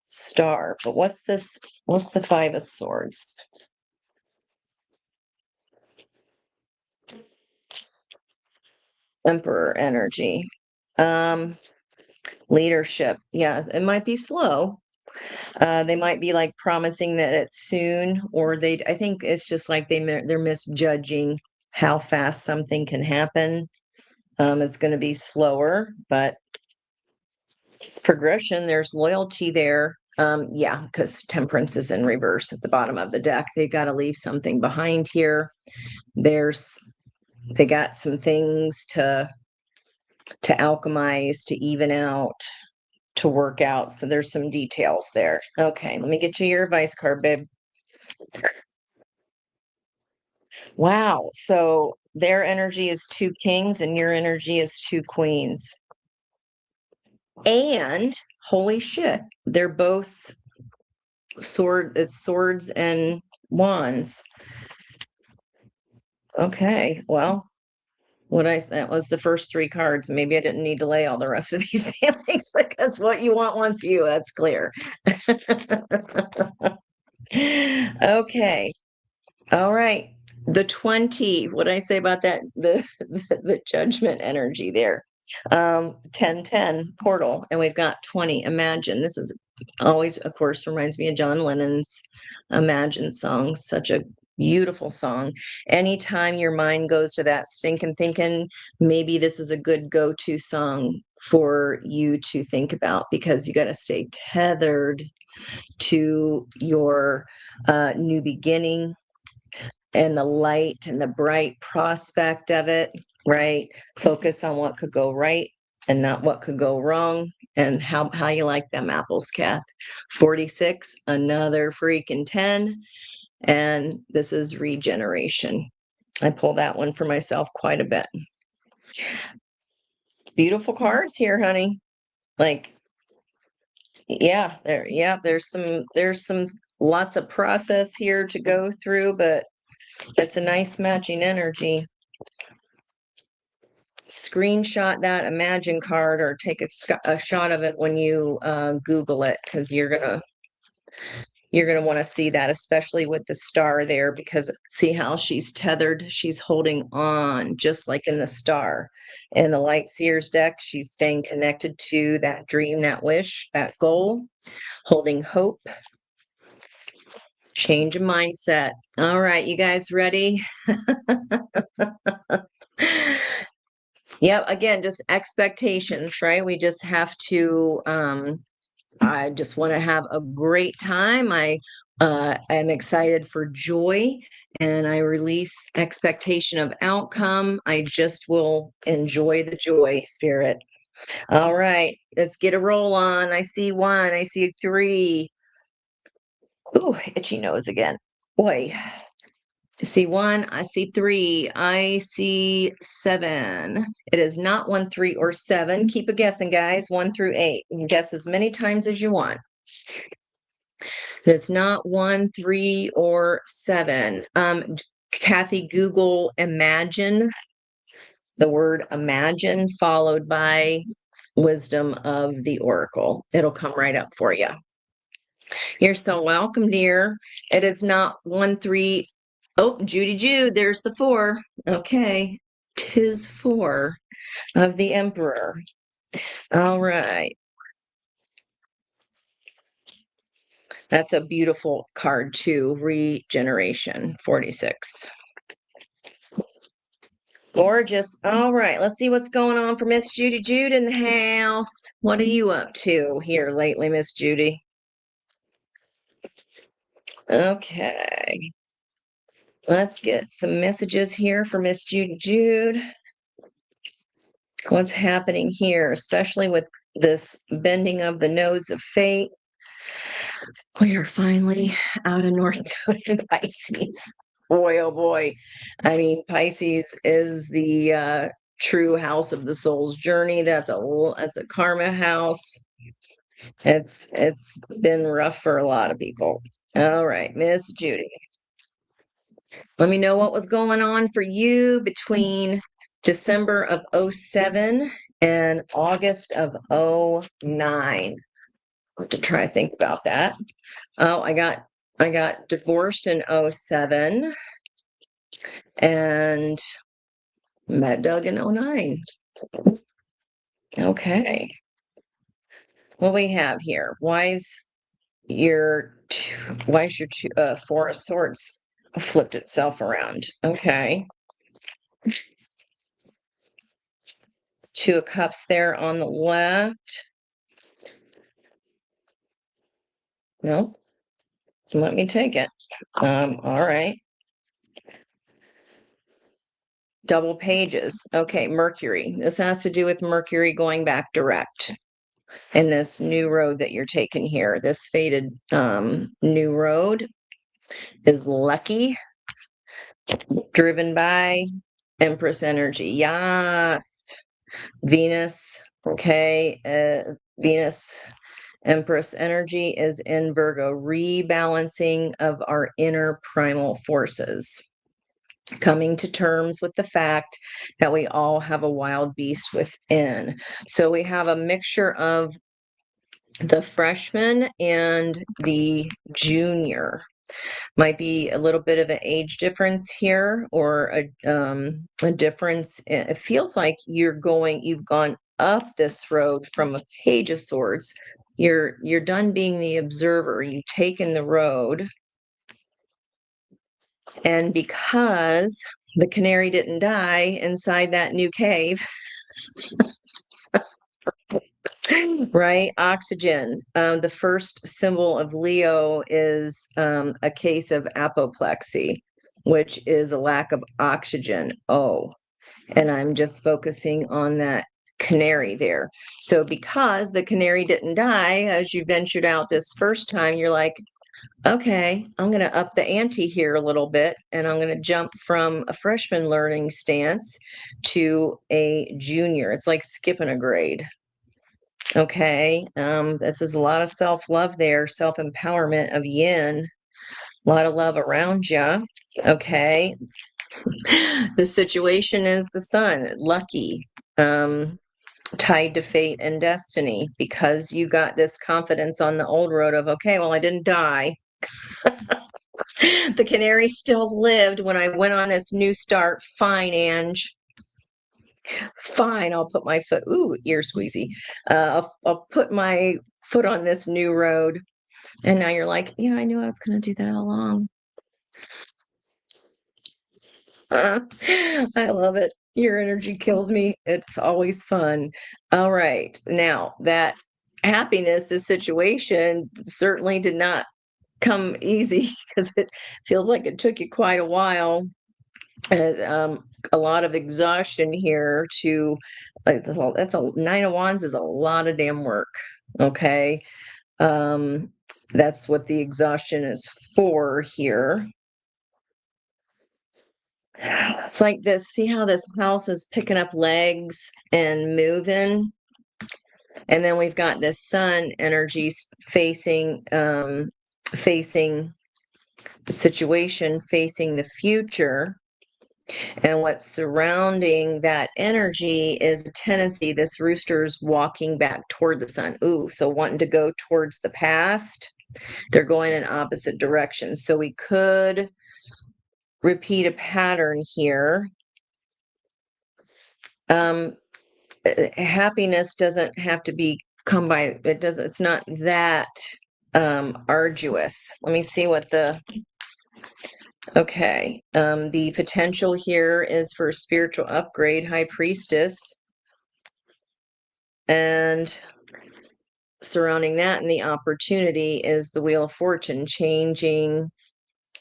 Star. But what's this? What's the 5 of Swords? Emperor energy. Leadership. Yeah, it might be slow. They might be like promising that it's soon, or I think it's just like they're misjudging how fast something can happen. It's going to be slower, but it's progression. There's loyalty there. Yeah, because temperance is in reverse at the bottom of the deck. They got to leave something behind here. They got some things to alchemize, to even out, to work out. So there's some details there. Okay, let me get you your advice card, babe. Wow. So their energy is two kings and your energy is two queens. And holy shit, they're both it's swords and wands. Okay. Well, that was the first three cards. Maybe I didn't need to lay all the rest of these things because what you want wants you. That's clear. Okay. All right. The 20, what did I say about that? The judgment energy there. 1010 portal, and we've got 20. Imagine. This is always, of course, reminds me of John Lennon's Imagine song. Such a beautiful song. Anytime your mind goes to that stinking thinking, maybe this is a good go-to song for you to think about because you got to stay tethered to your new beginning and the light and the bright prospect of it, right? Focus on what could go right and not what could go wrong. And how you like them apples, Kath? 46, another freaking 10. And this is regeneration. I pull that one for myself quite a bit. Beautiful cards here, honey. Like, yeah, there's some lots of process here to go through, but it's a nice matching energy. Screenshot that Imagine card or take a shot of it when you Google it, because you're gonna want to see that, especially with the star there, because see how she's tethered, she's holding on just like in the star. In the Light Seers deck, she's staying connected to that dream, that wish, that goal, holding hope. Change of mindset. All right, you guys ready? Yep, again, just expectations, right? We just have to I just want to have a great time. I am excited for joy and I release expectation of outcome. I just will enjoy the joy, spirit. All right, let's get a roll on. I see one, I see three. Ooh, itchy nose again. Boy. I see one, I see three, I see seven. It is not 1, 3, or 7. Keep a guessing, guys. 1 through 8. You can guess as many times as you want. It's not 1, 3, or 7. Kathy, Google imagine, the word imagine, followed by wisdom of the oracle. It'll come right up for you. You're so welcome, dear. It is not 1, 3. Oh, Judy Jude, there's the 4. Okay. 'Tis 4 of the Emperor. All right. That's a beautiful card too. Regeneration, 46. Gorgeous. All right, let's see what's going on for Miss Judy Jude in the house. What are you up to here lately, Miss Judy? Okay. Let's get some messages here for Miss Judy Jude. What's happening here, especially with this bending of the nodes of fate? We are finally out of North Node in Pisces. Boy, oh boy. I mean, Pisces is the true house of the soul's journey. That's a karma house. It's been rough for a lot of people. All right, Miss Judy. Let me know what was going on for you between December of 07 and August of 09. I have to try to think about that. Oh, I got divorced in 07 and Met Doug in '09. Okay. What we have here? Your why is your Four of Swords flipped itself around? Okay. Two of Cups there on the left. No, let me take it. All right. Double pages. Okay, Mercury. This has to do with Mercury going back direct in this new road that you're taking here. This fated new road is lucky, driven by Empress energy. Yes. Venus. Okay. Venus Empress energy is in Virgo, rebalancing of our inner primal forces, coming to terms with the fact that we all have a wild beast within. So we have a mixture of the freshman and the junior. Might be a little bit of an age difference here, or a difference. It feels like you've gone up this road from a Page of Swords. You're done being the observer. You've taken the road, and because the canary didn't die inside that new cave, right? Oxygen. The first symbol of Leo is a case of apoplexy, which is a lack of oxygen. Oh, and I'm just focusing on that canary there. So because the canary didn't die as you ventured out this first time, you're like, okay, I'm going to up the ante here a little bit, and I'm going to jump from a freshman learning stance to a junior. It's like skipping a grade. Okay, this is a lot of self-love there, self-empowerment of yin, a lot of love around you. Okay, the situation is the sun, lucky, tied to fate and destiny, because you got this confidence on the old road of, okay, well, I didn't die. The canary still lived when I went on this new start. Fine, Ange. Fine, I'll put my foot, ooh, ear squeezy. I'll put my foot on this new road. And now you're like, yeah, I knew I was going to do that all along. I love it. Your energy kills me. It's always fun. All right. Now, that happiness, this situation certainly did not come easy, because it feels like it took you quite a while. And, a lot of exhaustion here to, like, that's a Nine of Wands is a lot of damn work. Okay. That's what the exhaustion is for here. It's like this. See how this house is picking up legs and moving? And then we've got this sun energy facing the situation, facing the future. And what's surrounding that energy is a tendency, this rooster's walking back toward the sun. Ooh, so wanting to go towards the past. They're going in opposite directions. So we could repeat a pattern here. Happiness doesn't have to be come by, it's not that arduous. Let me see what the potential here is for spiritual upgrade, High Priestess, and surrounding that and the opportunity is the Wheel of Fortune, changing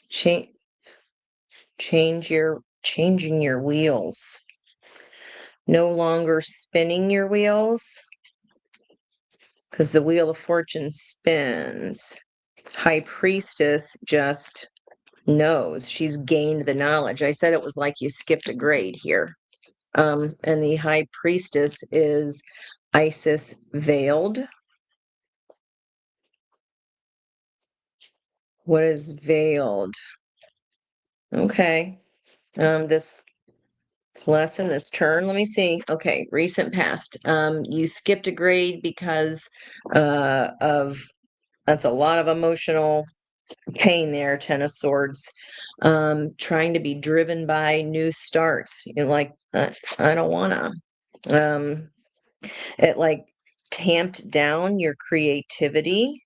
your wheels. No longer spinning your wheels, because the Wheel of Fortune spins. High Priestess just knows. She's gained the knowledge. I said it was like you skipped a grade here. And the High Priestess is Isis veiled. What is veiled? Okay. This lesson, this turn, let me see. Okay, recent past. You skipped a grade because of, that's a lot of emotional pain there, Ten of Swords. Trying to be driven by new starts. You're like, I don't wanna. It like tamped down your creativity.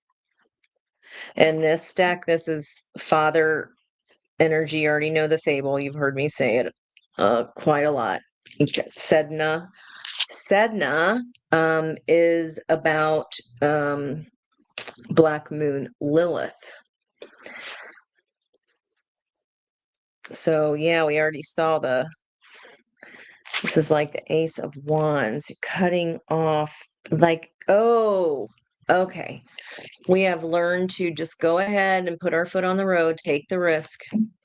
And this deck, this is Father energy. You already know the fable. You've heard me say it quite a lot. You got Sedna. Sedna is about Black Moon Lilith. So yeah, we already saw this is like the Ace of Wands, cutting off, like, oh, okay. We have learned to just go ahead and put our foot on the road, take the risk,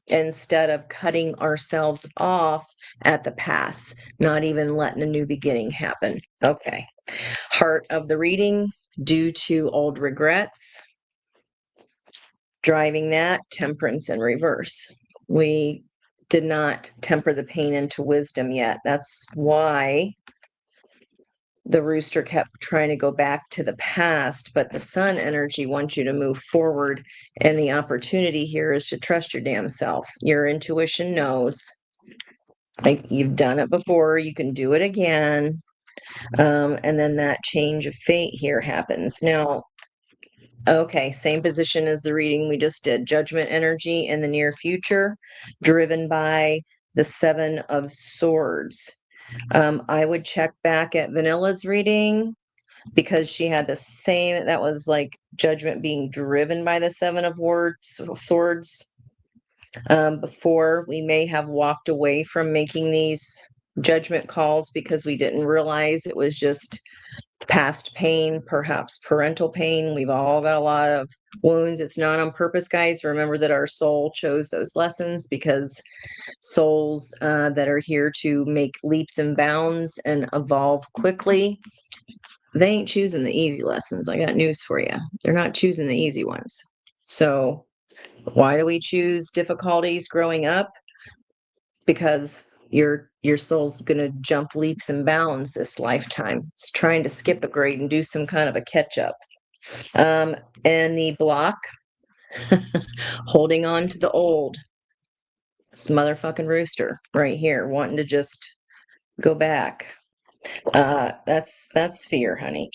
instead of cutting ourselves off at the pass, not even letting a new beginning happen. Okay. Heart of the reading, due to old regrets. Driving that, temperance in reverse. We did not temper the pain into wisdom yet. That's why the rooster kept trying to go back to the past, but the sun energy wants you to move forward. And the opportunity here is to trust your damn self. Your intuition knows, like, you've done it before, you can do it again. And then that change of fate here happens. Now, okay, same position as the reading we just did. Judgment energy in the near future, driven by the Seven of Swords. I would check back at Vanilla's reading because she had the same, that was like judgment being driven by the Seven of Swords. Before, we may have walked away from making these judgment calls because we didn't realize it was just past pain, perhaps parental pain. We've all got a lot of wounds. It's not on purpose, guys. Remember that our soul chose those lessons because souls that are here to make leaps and bounds and evolve quickly, they ain't choosing the easy lessons. I got news for you. They're not choosing the easy ones. So why do we choose difficulties growing up? Because your soul's going to jump leaps and bounds this lifetime. It's trying to skip a grade and do some kind of a catch up. And the block, holding on to the old. This motherfucking rooster right here, wanting to just go back. That's fear, honey.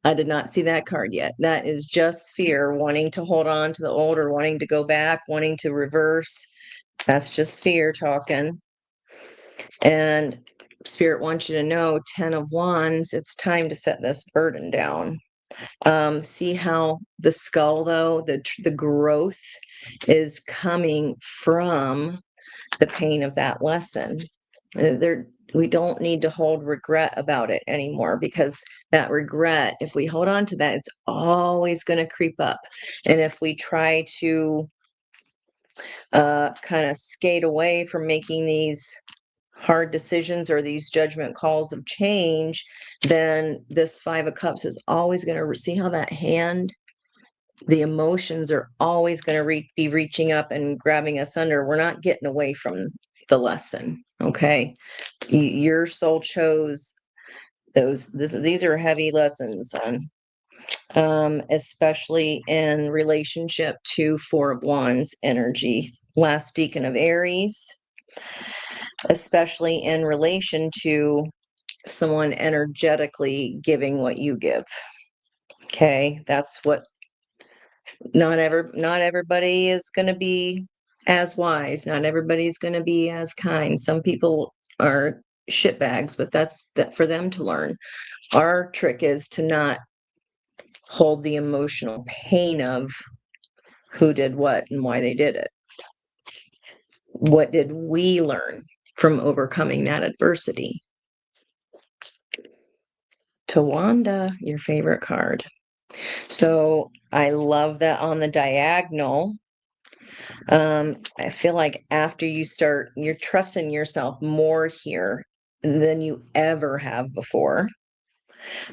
I did not see that card yet. That is just fear, wanting to hold on to the old or wanting to go back, wanting to reverse. That's just fear talking. And Spirit wants you to know, 10 of Wands, it's time to set this burden down. See how the skull, though, the growth is coming from the pain of that lesson. We don't need to hold regret about it anymore, because that regret, if we hold on to that, it's always going to creep up. And if we try to kind of skate away from making these hard decisions or these judgment calls of change, then this Five of Cups is always going to see how that hand, the emotions are always going to be reaching up and grabbing us under. We're not getting away from the lesson. Okay. Your soul chose these are heavy lessons, son. Especially in relationship to Four of Wands energy, last decan of Aries, especially in relation to someone energetically giving what you give. Okay, that's what not everybody is going to be as wise. Not everybody's going to be as kind. Some people are shitbags, but that's that for them to learn. Our trick is to not hold the emotional pain of who did what and why they did it. What did we learn from overcoming that adversity? Tawanda, your favorite card. So I love that on the diagonal. I feel like after you start, you're trusting yourself more here than you ever have before.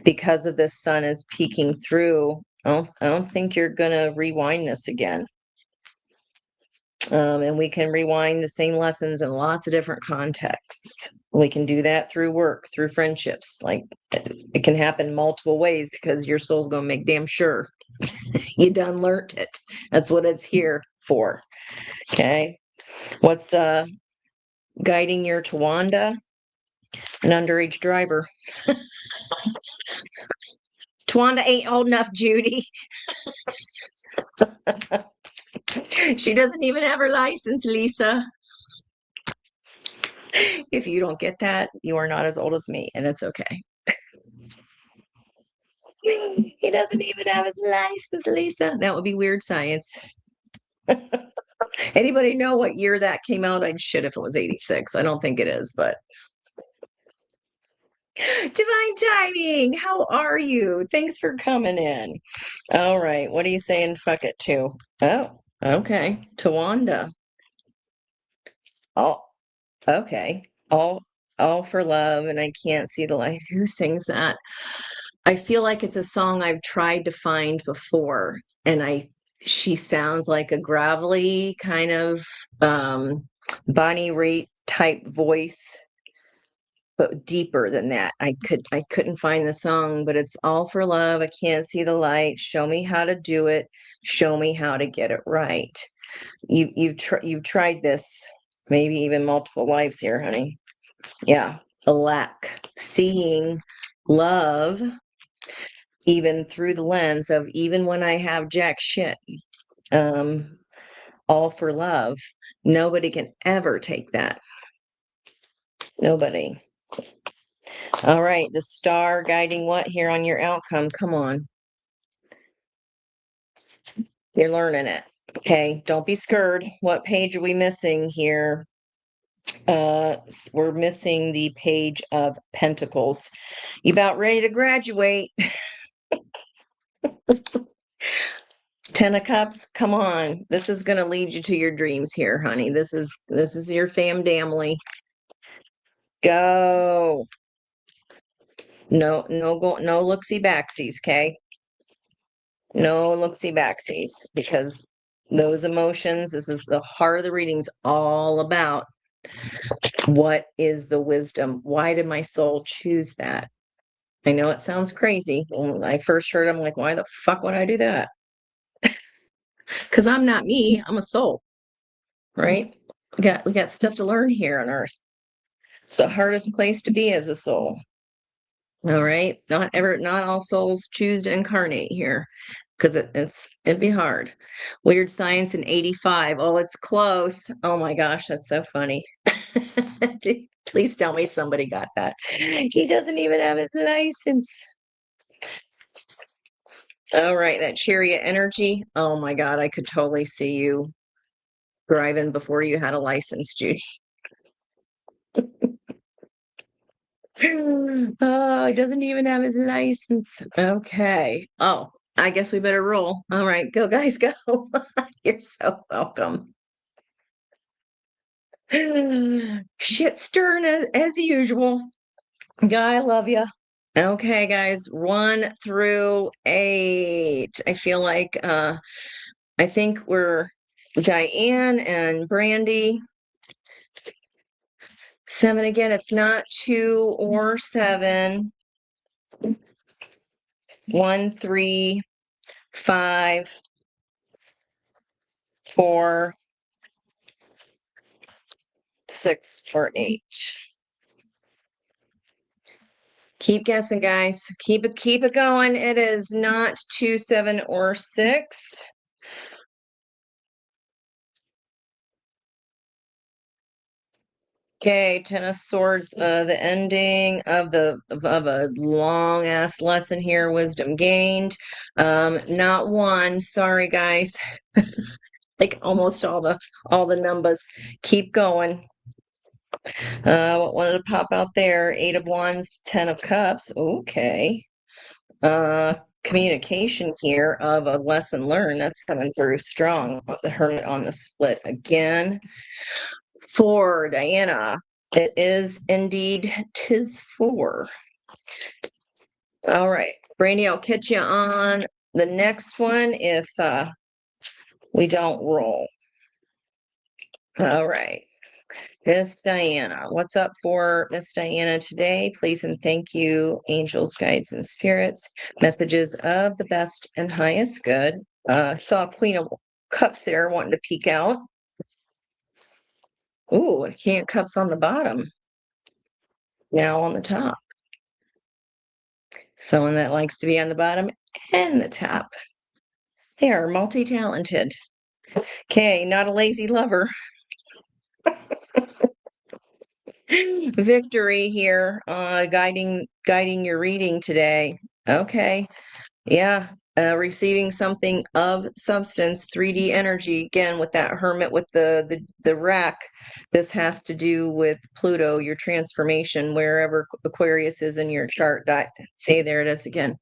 Because of this sun is peeking through, I don't think you're going to rewind this again. And we can rewind the same lessons in lots of different contexts. We can do that through work, through friendships. Like, it can happen multiple ways because your soul's going to make damn sure you done learnt it. That's what it's here for. Okay. What's guiding your Tawanda? An underage driver. Tawanda ain't old enough, Judy. She doesn't even have her license, Lisa. If you don't get that, you are not as old as me, and it's okay. He doesn't even have his license, Lisa. That would be weird science. Anybody know what year that came out? I'd shit if it was 86. I don't think it is, but divine timing. How are you? Thanks for coming in. All right. What are you saying? Fuck it to? Oh, okay. Tawanda. Oh, okay. All for love, and I can't see the light. Who sings that? I feel like it's a song I've tried to find before, and she sounds like a gravelly kind of Bonnie Raitt type voice, but deeper than that. I couldn't find the song, but it's all for love. I can't see the light. Show me how to do it. Show me how to get it right. You've tried this maybe even multiple lives here, honey. Yeah, a lack seeing love even through the lens of even when I have jack shit, um, all for love. Nobody can ever take that. Nobody. All right, the star guiding what here on your outcome? Come on. You're learning it. Okay, don't be scared. What page are we missing here? We're missing the page of Pentacles. You about ready to graduate? 10 of Cups, come on. This is going to lead you to your dreams here, honey. This is your family. Go. No looksy backsies, okay? No looksy backsies, because those emotions, this is the heart of the readings all about. What is the wisdom? Why did my soul choose that? I know it sounds crazy. When I first heard, I'm like, why the fuck would I do that? Because I'm not me. I'm a soul, right? We got stuff to learn here on Earth. It's the hardest place to be as a soul. All right. Not all souls choose to incarnate here, because it'd be hard. Weird Science in 85. Oh, it's close. Oh my gosh, that's so funny. Please tell me somebody got that. He doesn't even have his license. All right, that chariot energy. Oh my God, I could totally see you driving before you had a license, Judy. Oh, he doesn't even have his license. Okay. Oh, I guess we better roll. All right, go, guys, go. You're so welcome. Shit stirring as usual. Guy, I love you. Okay, guys, 1 through 8. I feel like I think we're Diane and Brandy. 7 again. It's not 2 or 7. 1, 3, 5, 4, 6, or 8. Keep guessing, guys. Keep it going. It is not 2, 7, or 6. Okay, Ten of Swords, the ending of a long ass lesson here, wisdom gained. Not 1. Sorry, guys. Like almost all the numbers. Keep going. What wanted to pop out there? 8 of Wands, 10 of Cups. Okay. Communication here of a lesson learned. That's coming through strong. The Hermit on the split again. For Diana, it is indeed 'tis 4. All right, Brandy, I'll catch you on the next one if we don't roll. All right. Miss Diana, what's up for Miss Diana today? Please and thank you, angels, guides, and spirits. Messages of the best and highest good. Saw cups there wanting to peek out. Ooh, I can't cups on the bottom. Now on the top. Someone that likes to be on the bottom and the top. They are multi-talented. Okay, not a lazy lover. Victory here, guiding your reading today. Okay. Yeah. Receiving something of substance, 3D energy again with that hermit with the rack. This has to do with Pluto, your transformation, wherever Aquarius is in your chart. Say there it is again.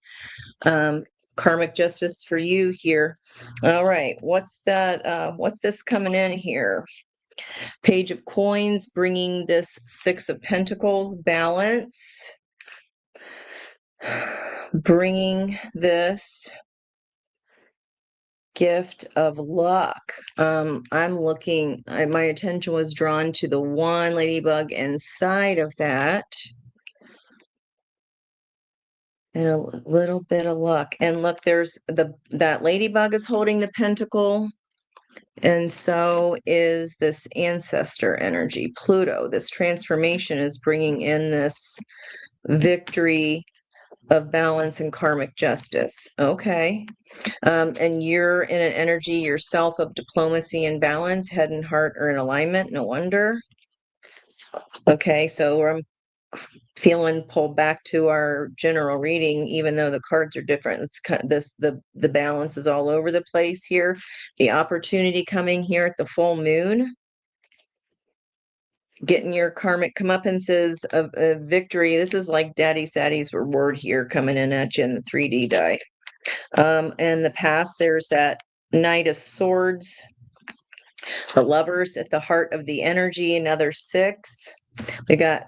Karmic justice for you here. All right, what's that? What's this coming in here? Page of Coins, bringing this Six of Pentacles, balance, bringing this gift of luck. I'm looking, my attention was drawn to the one ladybug inside of that. And a little bit of luck. And look, there's that ladybug is holding the pentacle. And so is this ancestor energy, Pluto. This transformation is bringing in this victory of balance and karmic justice. Okay. And you're in an energy yourself of diplomacy and balance, head and heart are in alignment. No wonder. Okay. So I'm feeling pulled back to our general reading, even though the cards are different. It's kind of the balance is all over the place here. The opportunity coming here at the full moon, getting your karmic comeuppances of victory. This is like Daddy Saddy's reward here coming in at you in the 3D die. In the past, there's that Knight of Swords, the Lovers at the heart of the energy, another 6. We got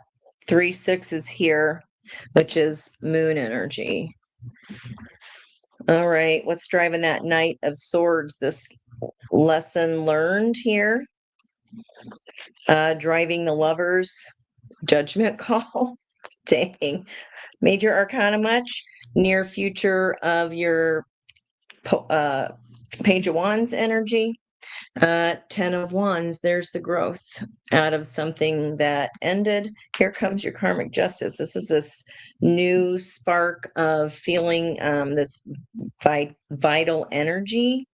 3 6s here, which is moon energy. All right, what's driving that Knight of Swords? This lesson learned here. Driving the Lovers, judgment call. Dang. Major Arcana much? Near future of your Page of Wands energy. 10 of Wands, there's the growth out of something that ended. Here comes your karmic justice. This is this new spark of feeling this vital energy.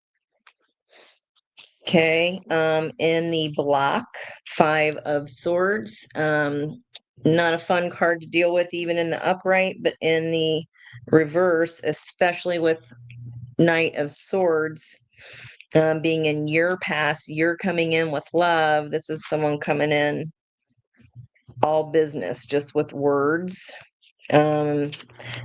Okay, in the block, 5 of Swords. Not a fun card to deal with, even in the upright, but in the reverse, especially with Knight of Swords. Being in your past, you're coming in with love. This is someone coming in all business, just with words. And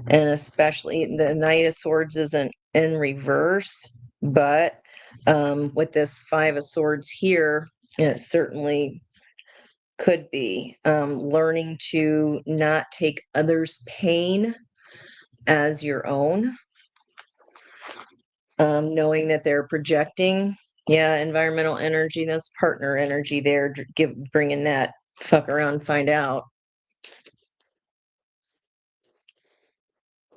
especially the Knight of Swords isn't in reverse, but with this 5 of Swords here, it certainly could be learning to not take others' pain as your own. Knowing that they're projecting. Yeah, environmental energy, that's partner energy there, bringing that fuck around, find out.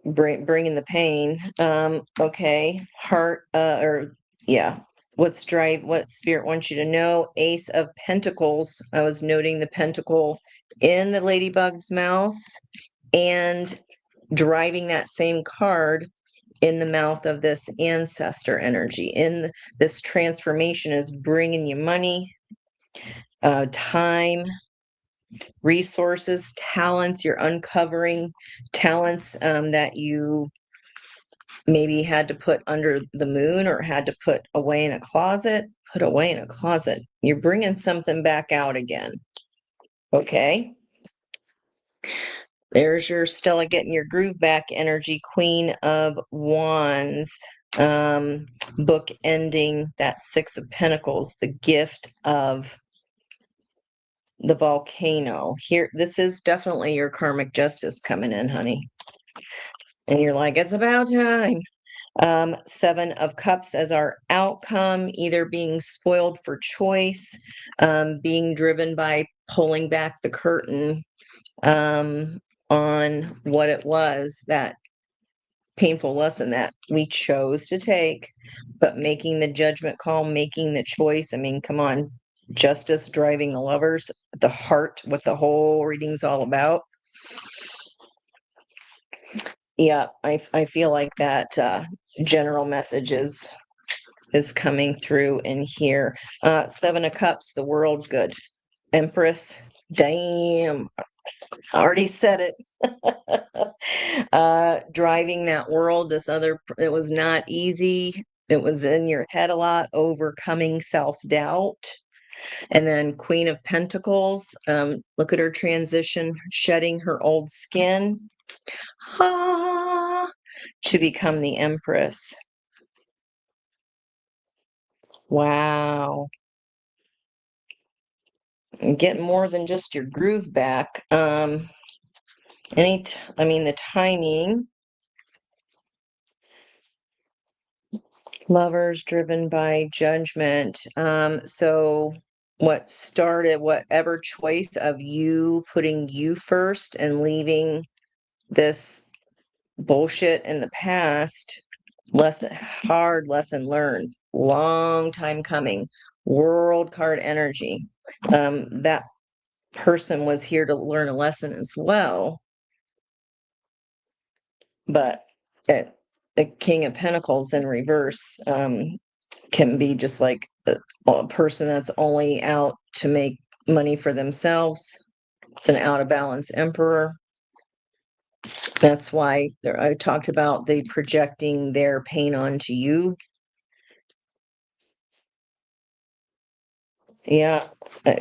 Bringing the pain. Okay, heart, what spirit wants you to know? Ace of Pentacles. I was noting the pentacle in the ladybug's mouth and driving that same card in the mouth of this ancestor energy. In this transformation is bringing you money, time, resources, talents. You're uncovering talents that you maybe had to put under the moon or had to put away in a closet. Put away in a closet. You're bringing something back out again. Okay. There's your Stella getting your groove back energy, Queen of Wands. Book ending that 6 of Pentacles, the gift of the volcano. Here, this is definitely your karmic justice coming in, honey. And you're like, it's about time. 7 of Cups as our outcome, either being spoiled for choice, being driven by pulling back the curtain on what it was that painful lesson that we chose to take, but making the judgment call, making the choice. I mean, come on, justice driving the lovers, the heart, what the whole reading's all about. Yeah, I feel like that general message is coming through in here. Seven of Cups, the world good. Empress, damn, I already said it. Driving that world, it was not easy. It was in your head a lot, overcoming self-doubt. And then Queen of Pentacles, look at her transition, shedding her old skin to become the Empress. Wow. And getting more than just your groove back. I mean, the timing. Lovers driven by judgment. So whatever choice of you putting you first and leaving this bullshit in the past, hard lesson learned, long time coming, world card energy. That person was here to learn a lesson as well, but the King of Pentacles in reverse can be just like a person that's only out to make money for themselves. It's an out of balance emperor. That's why I talked about they projecting their pain onto you. Yeah, uh,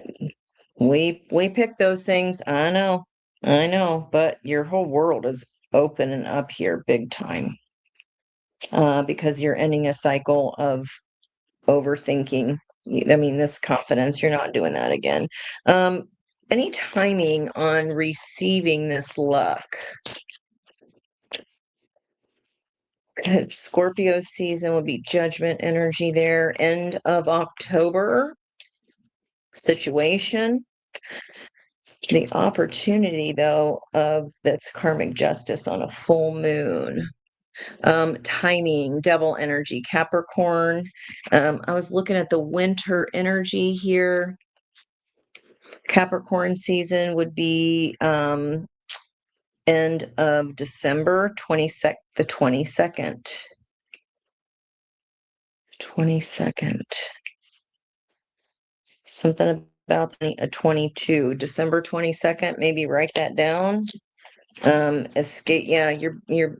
we pick those things. I know, but your whole world is opening up here big time because you're ending a cycle of overthinking. I mean, this confidence, you're not doing that again. Any timing on receiving this luck? Scorpio season would be judgment energy there. End of October situation. The opportunity, though, of that's karmic justice on a full moon. Timing, devil energy, Capricorn. I was looking at the winter energy here. Capricorn season would be end of December, the 22nd. 22nd. Something about a 22, December 22nd, maybe write that down. Escape, yeah, you're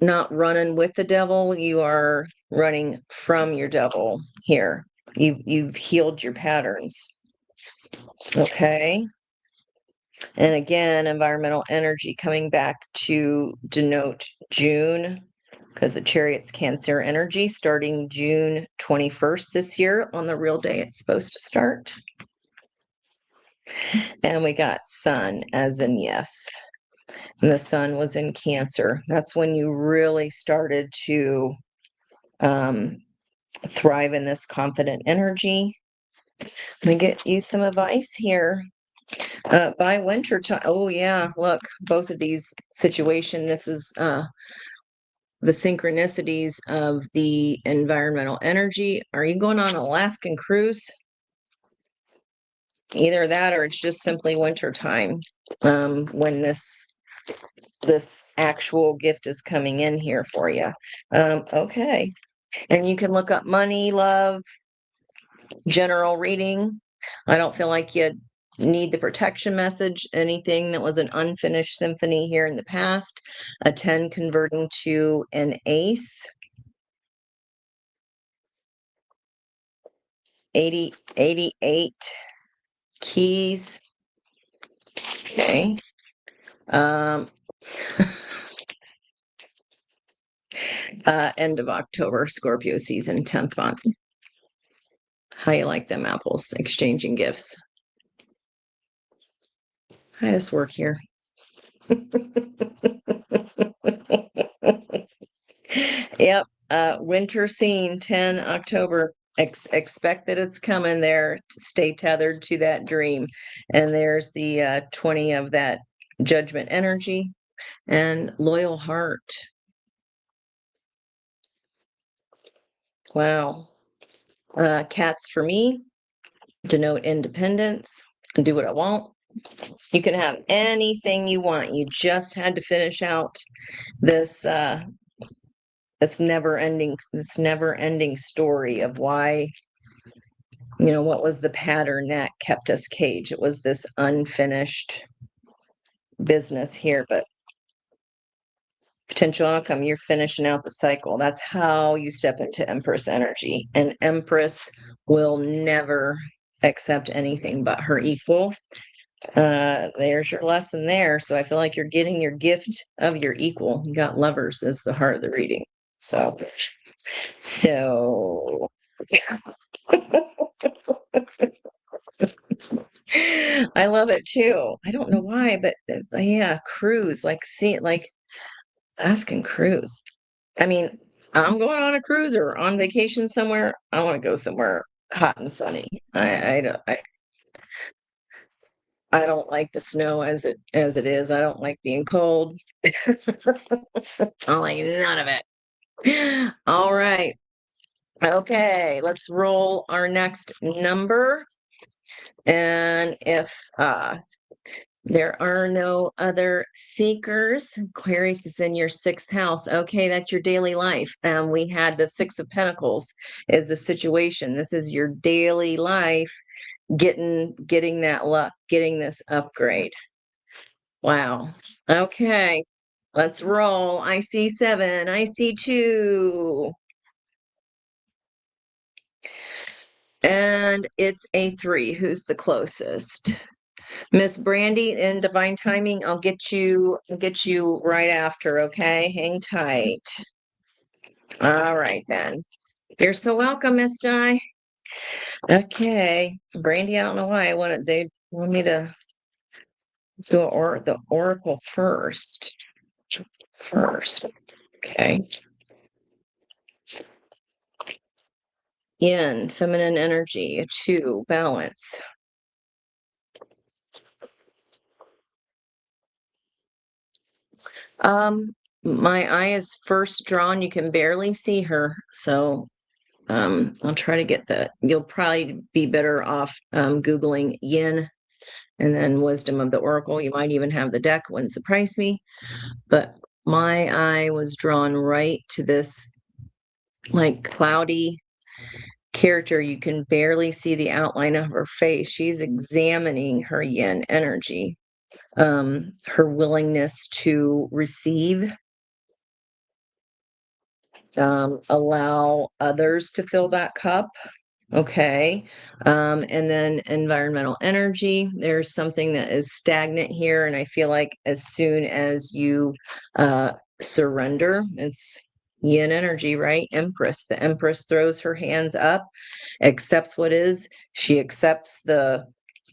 not running with the devil, you are running from your devil here. You've healed your patterns. Okay. And again, environmental energy coming back to denote June, because the Chariot's Cancer energy starting June 21st this year on the real day it's supposed to start. And we got Sun as in yes. And the Sun was in Cancer. That's when you really started to thrive in this confident energy. Let me get you some advice here. By winter time, oh yeah, look, both of these situation, this is the synchronicities of the environmental energy. Are you going on an Alaskan cruise? Either that or it's just simply winter time when this actual gift is coming in here for you. Okay. And you can look up money, love, general reading. I don't feel like you need the protection message, anything that was an unfinished symphony here in the past, a 10 converting to an ace, 88 keys. Okay. End of October, Scorpio season, 10th month. How you like them apples? Exchanging gifts. How does work here? Yep. Winter scene, 10 October. Expect that it's coming there. Stay tethered to that dream. And there's the 20 of that judgment energy. and loyal heart. Wow. Cats for me denote independence. Do what I want. You can have anything you want. You just had to finish out this this never ending story of why, what was the pattern that kept us caged. It was this unfinished business here, but potential outcome, you're finishing out the cycle. That's how you step into Empress energy. And Empress will never accept anything but her equal. There's your lesson there. So I feel like you're getting your gift of your equal. You got Lovers as the heart of the reading. So I love it too. I don't know why, but yeah, cruise, like asking cruise. I mean, I'm going on a cruise or on vacation somewhere. I want to go somewhere hot and sunny. I don't like the snow as it is. I don't like being cold. I don't like none of it. All right. Okay, let's roll our next number. And if there are no other seekers, Aquarius is in your sixth house. Okay, that's your daily life. We had the Six of Pentacles as a situation. This is your daily life, getting that luck, getting this upgrade. Wow. Okay, let's roll. I see 7. I see 2. And it's a 3. Who's the closest? Miss Brandy, in divine timing, I'll get you right after, okay? Hang tight. All right then. You're so welcome, Miss Di. Okay. Brandy, I don't know why they want me to do the oracle first. First. Okay. Yin, feminine energy, a 2, balance. My eye is first drawn. You can barely see her, so I'll try to get that. You'll probably be better off Googling yin and then wisdom of the oracle. You might even have the deck, wouldn't surprise me. But my eye was drawn right to this like cloudy character. You can barely see the outline of her face. She's examining her yin energy, her willingness to receive, allow others to fill that cup. Okay. And then environmental energy. There's something that is stagnant here. And I feel like as soon as you surrender, it's yin energy, right? Empress. The Empress throws her hands up, accepts what is. She accepts the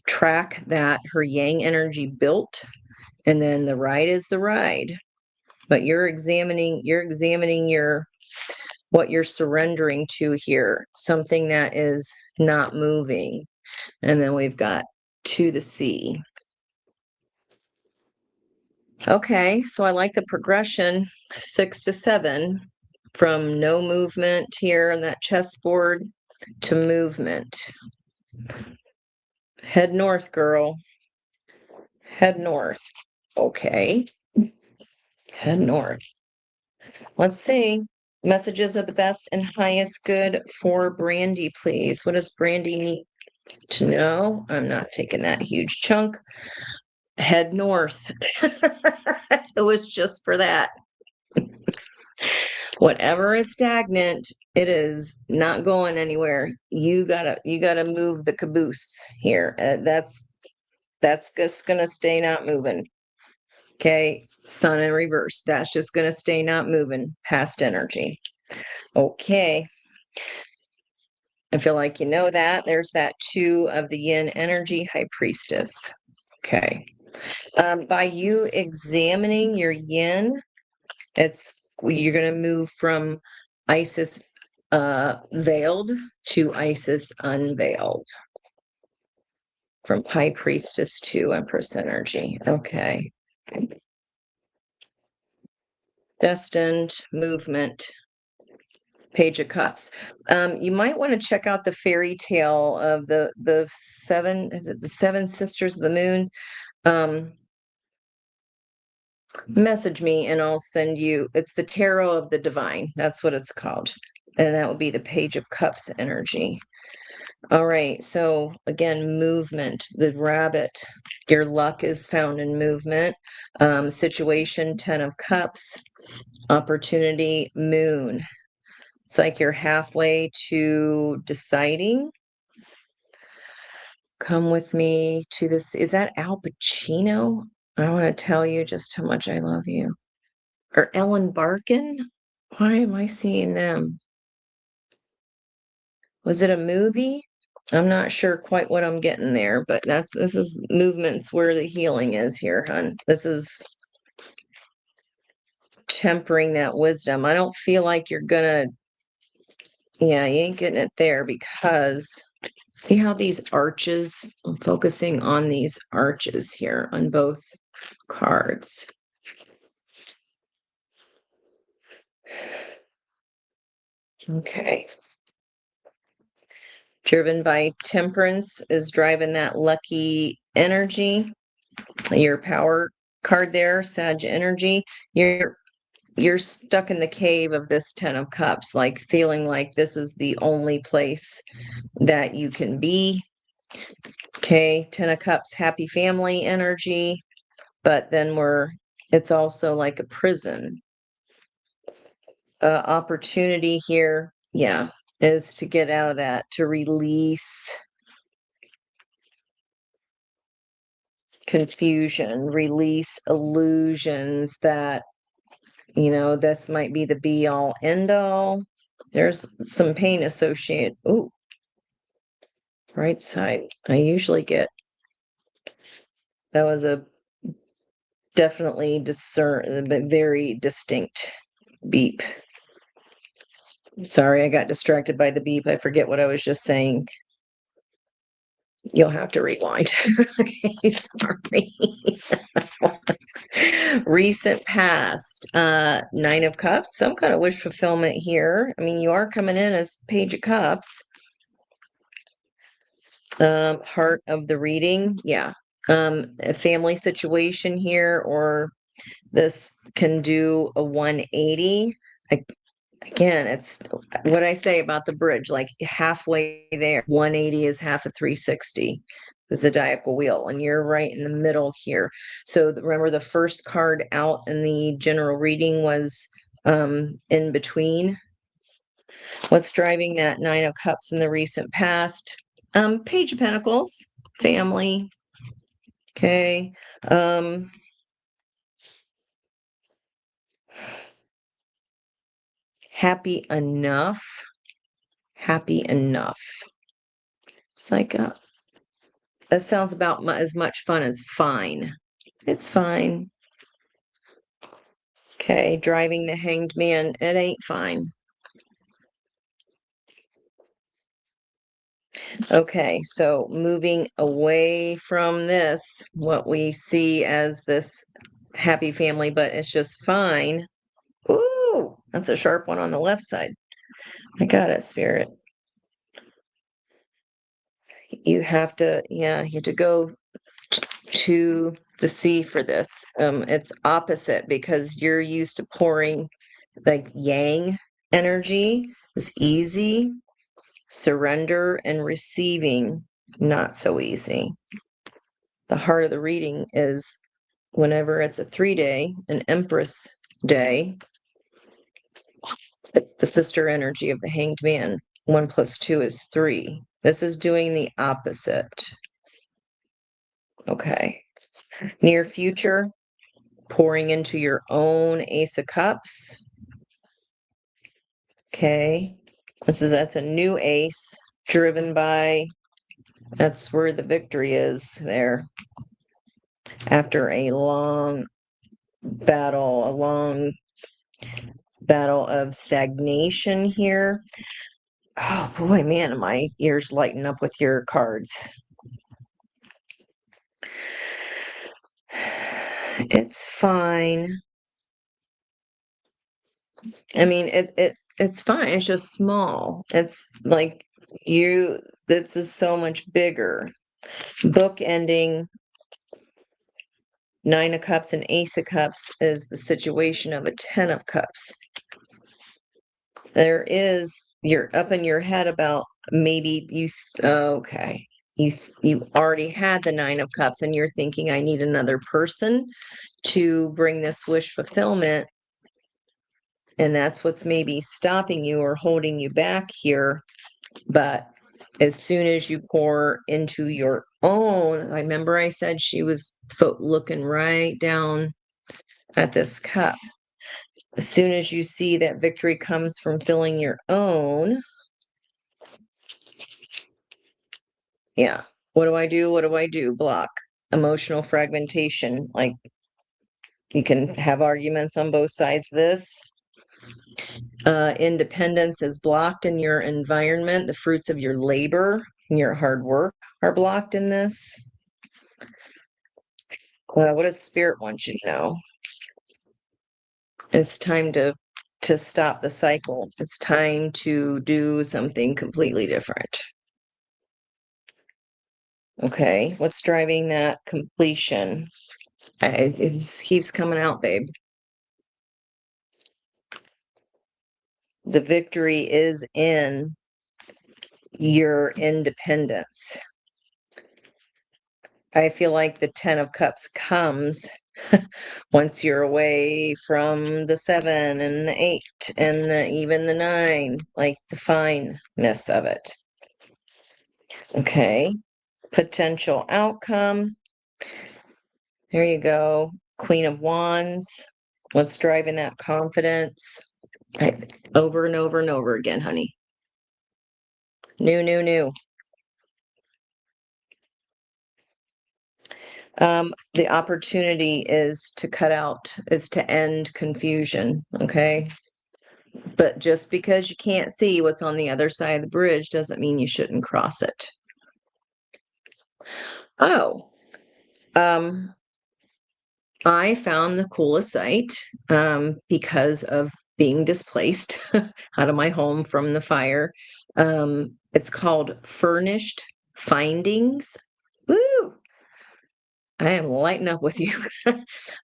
track that her yang energy built. And then the ride is the ride. But you're examining your what you're surrendering to here, something that is not moving. And then we've got to the sea. Okay, so I like the progression 6 to 7 from no movement here on that chessboard to movement. Head north, girl. Head north. Okay. Head north. Let's see. Messages of the best and highest good for Brandy, please. What does Brandy need to know? I'm not taking that huge chunk. Head north. It was just for that. Whatever is stagnant, it is not going anywhere. You gotta move the caboose here. That's just gonna stay not moving. Okay, sun in reverse. That's just gonna stay not moving. Past energy. Okay. I feel like you know that. There's that 2 of the yin energy, high priestess. Okay. By you examining your yin, you're going to move from Isis veiled to Isis unveiled. From high priestess to Empress energy. Okay. destined, movement, Page of Cups. You might want to check out the fairy tale of the seven, is it the seven sisters of the moon? Message me and I'll send you, it's the Tarot of the Divine. That's what it's called. And that would be the Page of Cups energy. All right. So again, movement, the rabbit, your luck is found in movement. Situation, 10 of Cups, opportunity, moon. It's like you're halfway to deciding. Come with me to this. Is that Al Pacino? I want to tell you just how much I love you. Or Ellen Barkin? Why am I seeing them? Was it a movie? I'm not sure quite what I'm getting there, but this is movements where the healing is here, hon. This is tempering that wisdom. I don't feel like you're gonna, yeah, you ain't getting it there because see how these arches, I'm focusing on these arches here on both cards. Okay. Driven by temperance is driving that lucky energy. Your power card there, Sag energy. You're stuck in the cave of this 10 of Cups, like feeling like this is the only place that you can be. Okay, 10 of Cups, happy family energy, but then it's also like a prison. Opportunity here, yeah, is to get out of that, to release confusion, release illusions that, this might be the be all end all. There's some pain associated. Oh, right side. I usually get, that was a definitely but very distinct beep. Sorry, I got distracted by the beep. I forget what I was just saying. You'll have to rewind. Okay, sorry. Recent past, 9 of Cups, some kind of wish fulfillment here. I mean, you are coming in as Page of Cups. Heart of the reading, yeah. A family situation here, or this can do a 180. Again, it's what I say about the bridge, like halfway there. 180 is half a 360. The zodiacal wheel, and you're right in the middle here. So remember, the first card out in the general reading was in between. What's driving that 9 of Cups in the recent past? Page of Pentacles, family. Okay. Happy enough. Happy enough. It's like that sounds about as much fun as fine. It's fine. Okay, driving the Hanged Man. It ain't fine. Okay, so moving away from this, what we see as this happy family, but it's just fine. Ooh, that's a sharp one on the left side. I got it, Spirit. You have to, yeah, you have to go to the sea for this. It's opposite because you're used to pouring like yang energy. It's easy. Surrender and receiving, not so easy. The heart of the reading is whenever it's a 3-day, an Empress day, the sister energy of the Hanged Man. 1 + 2 is 3. This is doing the opposite. Okay. Near future, pouring into your own Ace of Cups. Okay. That's a new ace driven by, that's where the victory is there. After a long battle of stagnation here. Oh boy, man, my ears lighten up with your cards. It's fine. I mean, it's fine. It's just small. It's like this is so much bigger. Book ending Nine of Cups and Ace of Cups is the situation of a Ten of Cups. You're up in your head about maybe okay. You already had the Nine of Cups and you're thinking, I need another person to bring this wish fulfillment. And that's what's maybe stopping you or holding you back here. But as soon as you pour into your own, I remember I said she was looking right down at this cup. As soon as you see that victory comes from filling your own, yeah. What do I do? What do I do? Block. Emotional fragmentation. Like you can have arguments on both sides of this. Independence is blocked in your environment. The fruits of your labor and your hard work are blocked in this. What does Spirit want you to know? It's time to stop the cycle. It's time to do something completely different. Okay, what's driving that completion? It keeps coming out, babe. The victory is in your independence. I feel like the Ten of Cups comes once you're away from the Seven and the Eight and even the Nine, like the fineness of it. Okay, potential outcome. There you go. Queen of Wands. What's driving that confidence? Over and over and over again, honey. New, new, new. The opportunity is to end confusion, okay? But just because you can't see what's on the other side of the bridge doesn't mean you shouldn't cross it. Oh, I found the coolest site because of being displaced out of my home from the fire. It's called Furnished Findings. Woo! I am lighting up with you.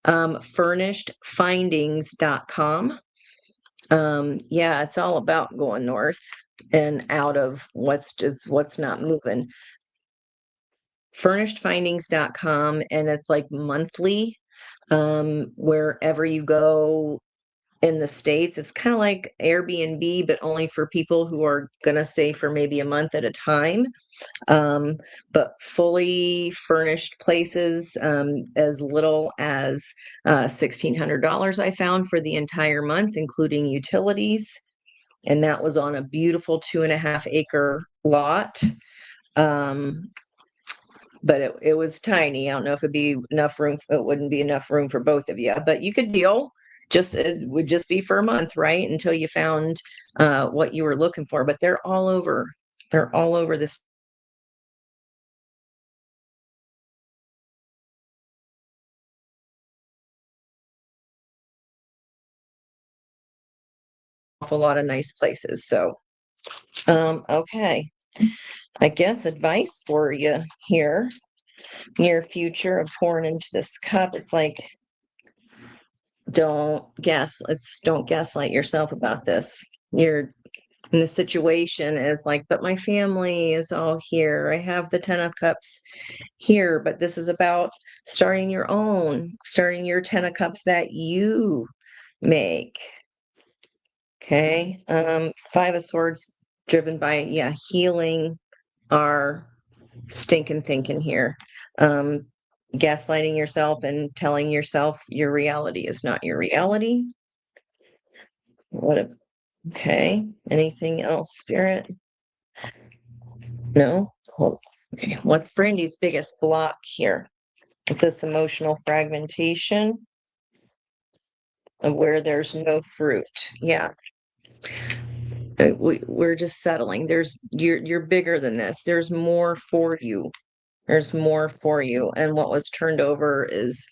Furnishedfindings.com. Yeah, it's all about going north and out of what's not moving. Furnishedfindings.com, and it's like monthly. Wherever you go in the States, it's kind of like Airbnb, but only for people who are gonna stay for maybe a month at a time. But fully furnished places, as little as $1,600 I found for the entire month, including utilities. And that was on a beautiful 2.5 acre lot. But it was tiny. I don't know if it'd be enough room. It wouldn't be enough room for both of you, but you could deal. It would just be for a month, right? Until you found what you were looking for. But they're all over. They're all over this awful lot of nice places. So, okay. I guess advice for you here, near future of pouring into this cup. It's like, don't gaslight yourself about this. You're in the situation is like, but my family is all here. I have the Ten of Cups here, but this is about starting your Ten of Cups that you make. Okay. Five of Swords driven by, healing our stinking thinking here. Gaslighting yourself and telling yourself your reality is not your reality. Okay. Anything else, Spirit? No? Okay. What's Brandy's biggest block here? This emotional fragmentation of where there's no fruit. Yeah. We're just settling. You're bigger than this. There's more for you. There's more for you. And what was turned over is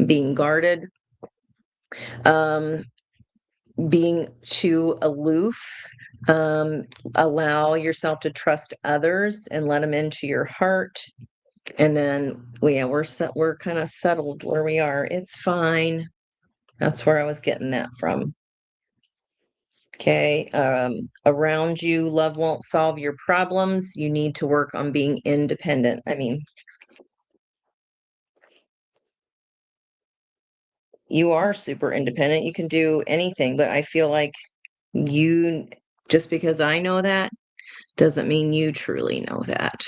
being guarded. Um, being too aloof. Allow yourself to trust others and let them into your heart. And then, well, yeah, we're kind of settled where we are. It's fine. That's where I was getting that from. Okay. Around you, love won't solve your problems. You need to work on being independent. I mean, you are super independent. You can do anything, but I feel like you, just because I know that, doesn't mean you truly know that.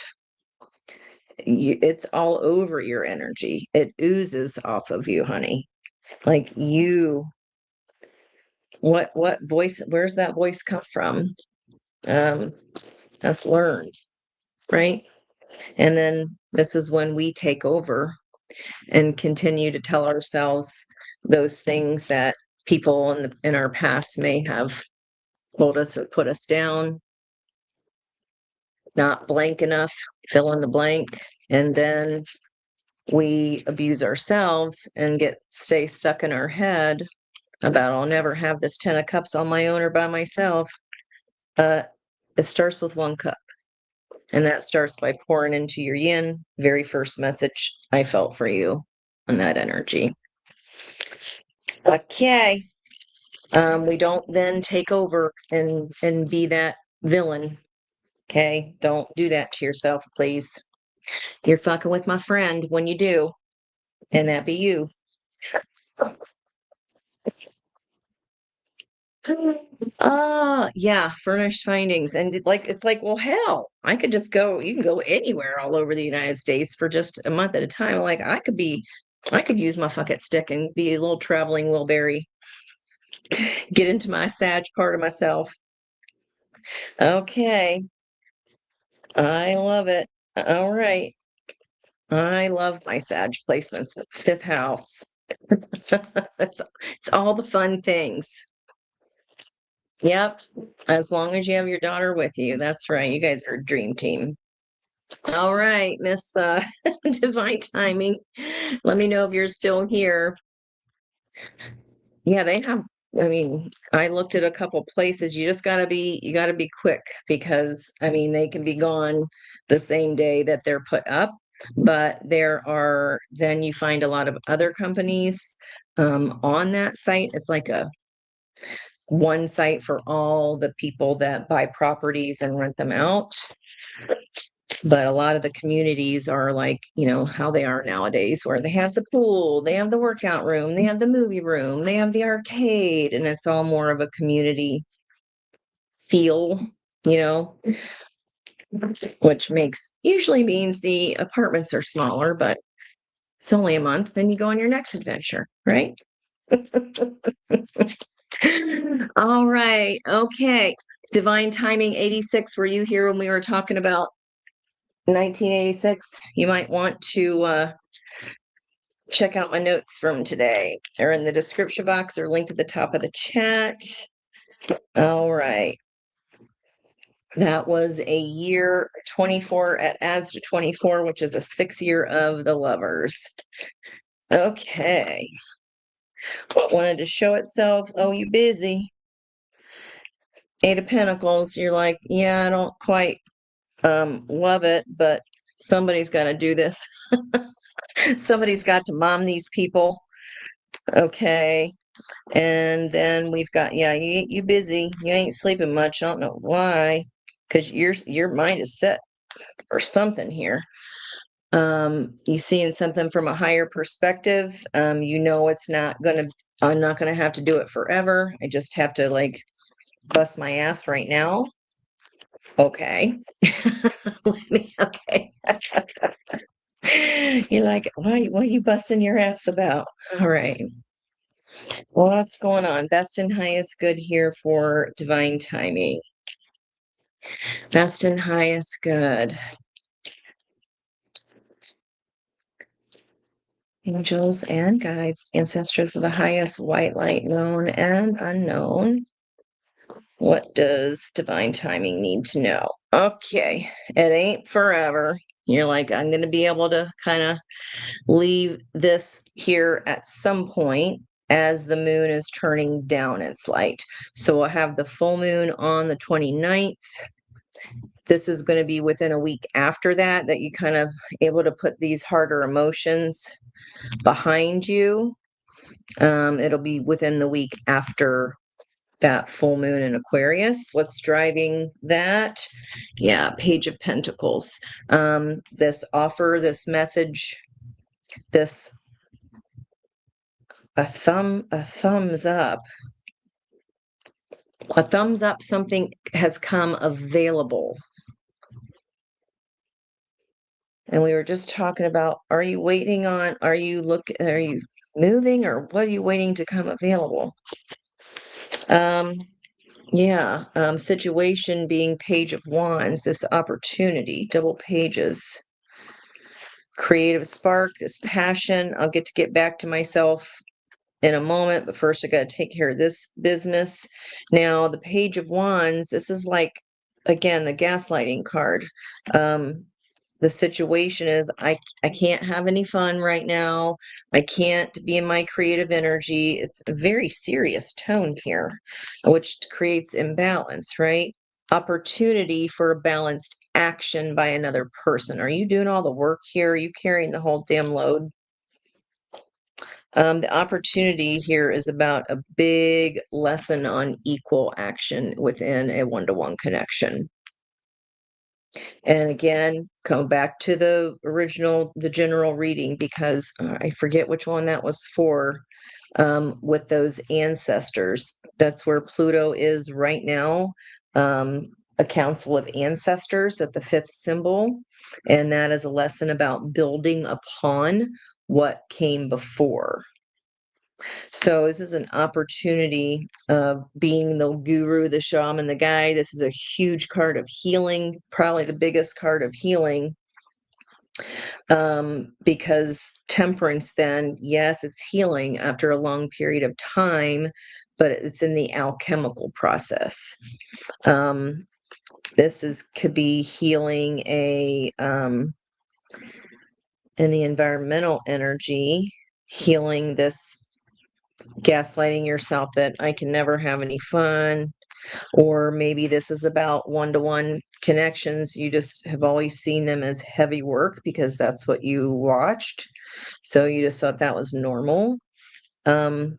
It's all over your energy. It oozes off of you, honey. Like you, what voice, where's that voice come from? Um, that's learned, right? And then this is when we take over and continue to tell ourselves those things that people in our past may have told us or put us down, not blank enough, fill in the blank. And then we abuse ourselves and stay stuck in our head about I'll never have this 10 of cups on my own or by myself. It starts with 1 cup. And that starts by pouring into your yin. Very first message I felt for you on that energy. Okay. We don't then take over and be that villain. Okay. Don't do that to yourself, please. You're fucking with my friend when you do. And that be you. Yeah, furnished findings. And it's like, well, hell, I could just go, you can go anywhere all over the United States for just a month at a time. Like I could use my fucking stick and be a little traveling Wilbury, get into my Sag part of myself. Okay. I love it. All right. I love my Sag placements at fifth house. It's all the fun things. Yep. As long as you have your daughter with you. That's right. You guys are a dream team. All right, Miss Divine Timing. Let me know if you're still here. Yeah, they have. I mean, I looked at a couple places. You gotta be quick because I mean they can be gone the same day that they're put up. But then you find a lot of other companies on that site. It's like a one site for all the people that buy properties and rent them out. But a lot of the communities are like, how they are nowadays, where they have the pool, they have the workout room, they have the movie room, they have the arcade, and it's all more of a community feel, you know, which usually means the apartments are smaller, but it's only a month, then you go on your next adventure, right? All right. Okay. Divine Timing 86. Were you here when we were talking about 1986? You might want to check out my notes from today. They're in the description box or linked at the top of the chat. All right. That was a year 24. It adds to 24, which is a 6 year of the lovers. Okay. What wanted to show itself? Oh, you busy. 8 of Pentacles. You're like, yeah, I don't quite love it, but somebody's got to do this. Somebody's got to mom these people. Okay. And then we've got, yeah, you busy. You ain't sleeping much. I don't know why. Because your mind is set or something here. You seeing something from a higher perspective. I'm not gonna have to do it forever. I just have to like bust my ass right now. Okay. Okay. You're like, what are you busting your ass about? All right. What's going on? Best and highest good here for Divine Timing. Best and highest good. Angels and guides, ancestors of the highest white light known and unknown. What does Divine Timing need to know? Okay, it ain't forever. You're like, I'm going to be able to kind of leave this here at some point. as the moon is turning down its light. So we'll have the full moon on the 29th. This is going to be within a week after that, that you kind of able to put these harder emotions behind you. It'll be within the week after that full moon in Aquarius. What's driving that? Yeah, Page of Pentacles. This offer, this message, this a thumbs up. A thumbs up, something has come available. And we were just talking about, are you waiting on, are you moving, or what are you waiting to come available? Yeah, situation being Page of Wands, this opportunity, double pages, creative spark, this passion. I'll get back to myself in a moment, but first I got to take care of this business. Now, the Page of Wands, this is like, again, the gaslighting card. The situation is I can't have any fun right now. I can't be in my creative energy. It's a very serious tone here, which creates imbalance, right? Opportunity for a balanced action by another person. Are you doing all the work here? Are you carrying the whole damn load? The opportunity here is about a big lesson on equal action within a one-to-one connection. And again, come back to the original, the general reading, because I forget which one that was for, with those ancestors. That's where Pluto is right now. A council of ancestors at the fifth symbol. And that is a lesson about building upon what came before. So this is an opportunity of being the guru, the shaman, the guide. This is a huge card of healing, probably the biggest card of healing. Because temperance, then, yes, it's healing after a long period of time, but it's in the alchemical process. This could be healing in the environmental energy, healing this gaslighting yourself that I can never have any fun, or maybe this is about one-to-one connections. You just have always seen them as heavy work because that's what you watched, so you just thought that was normal. But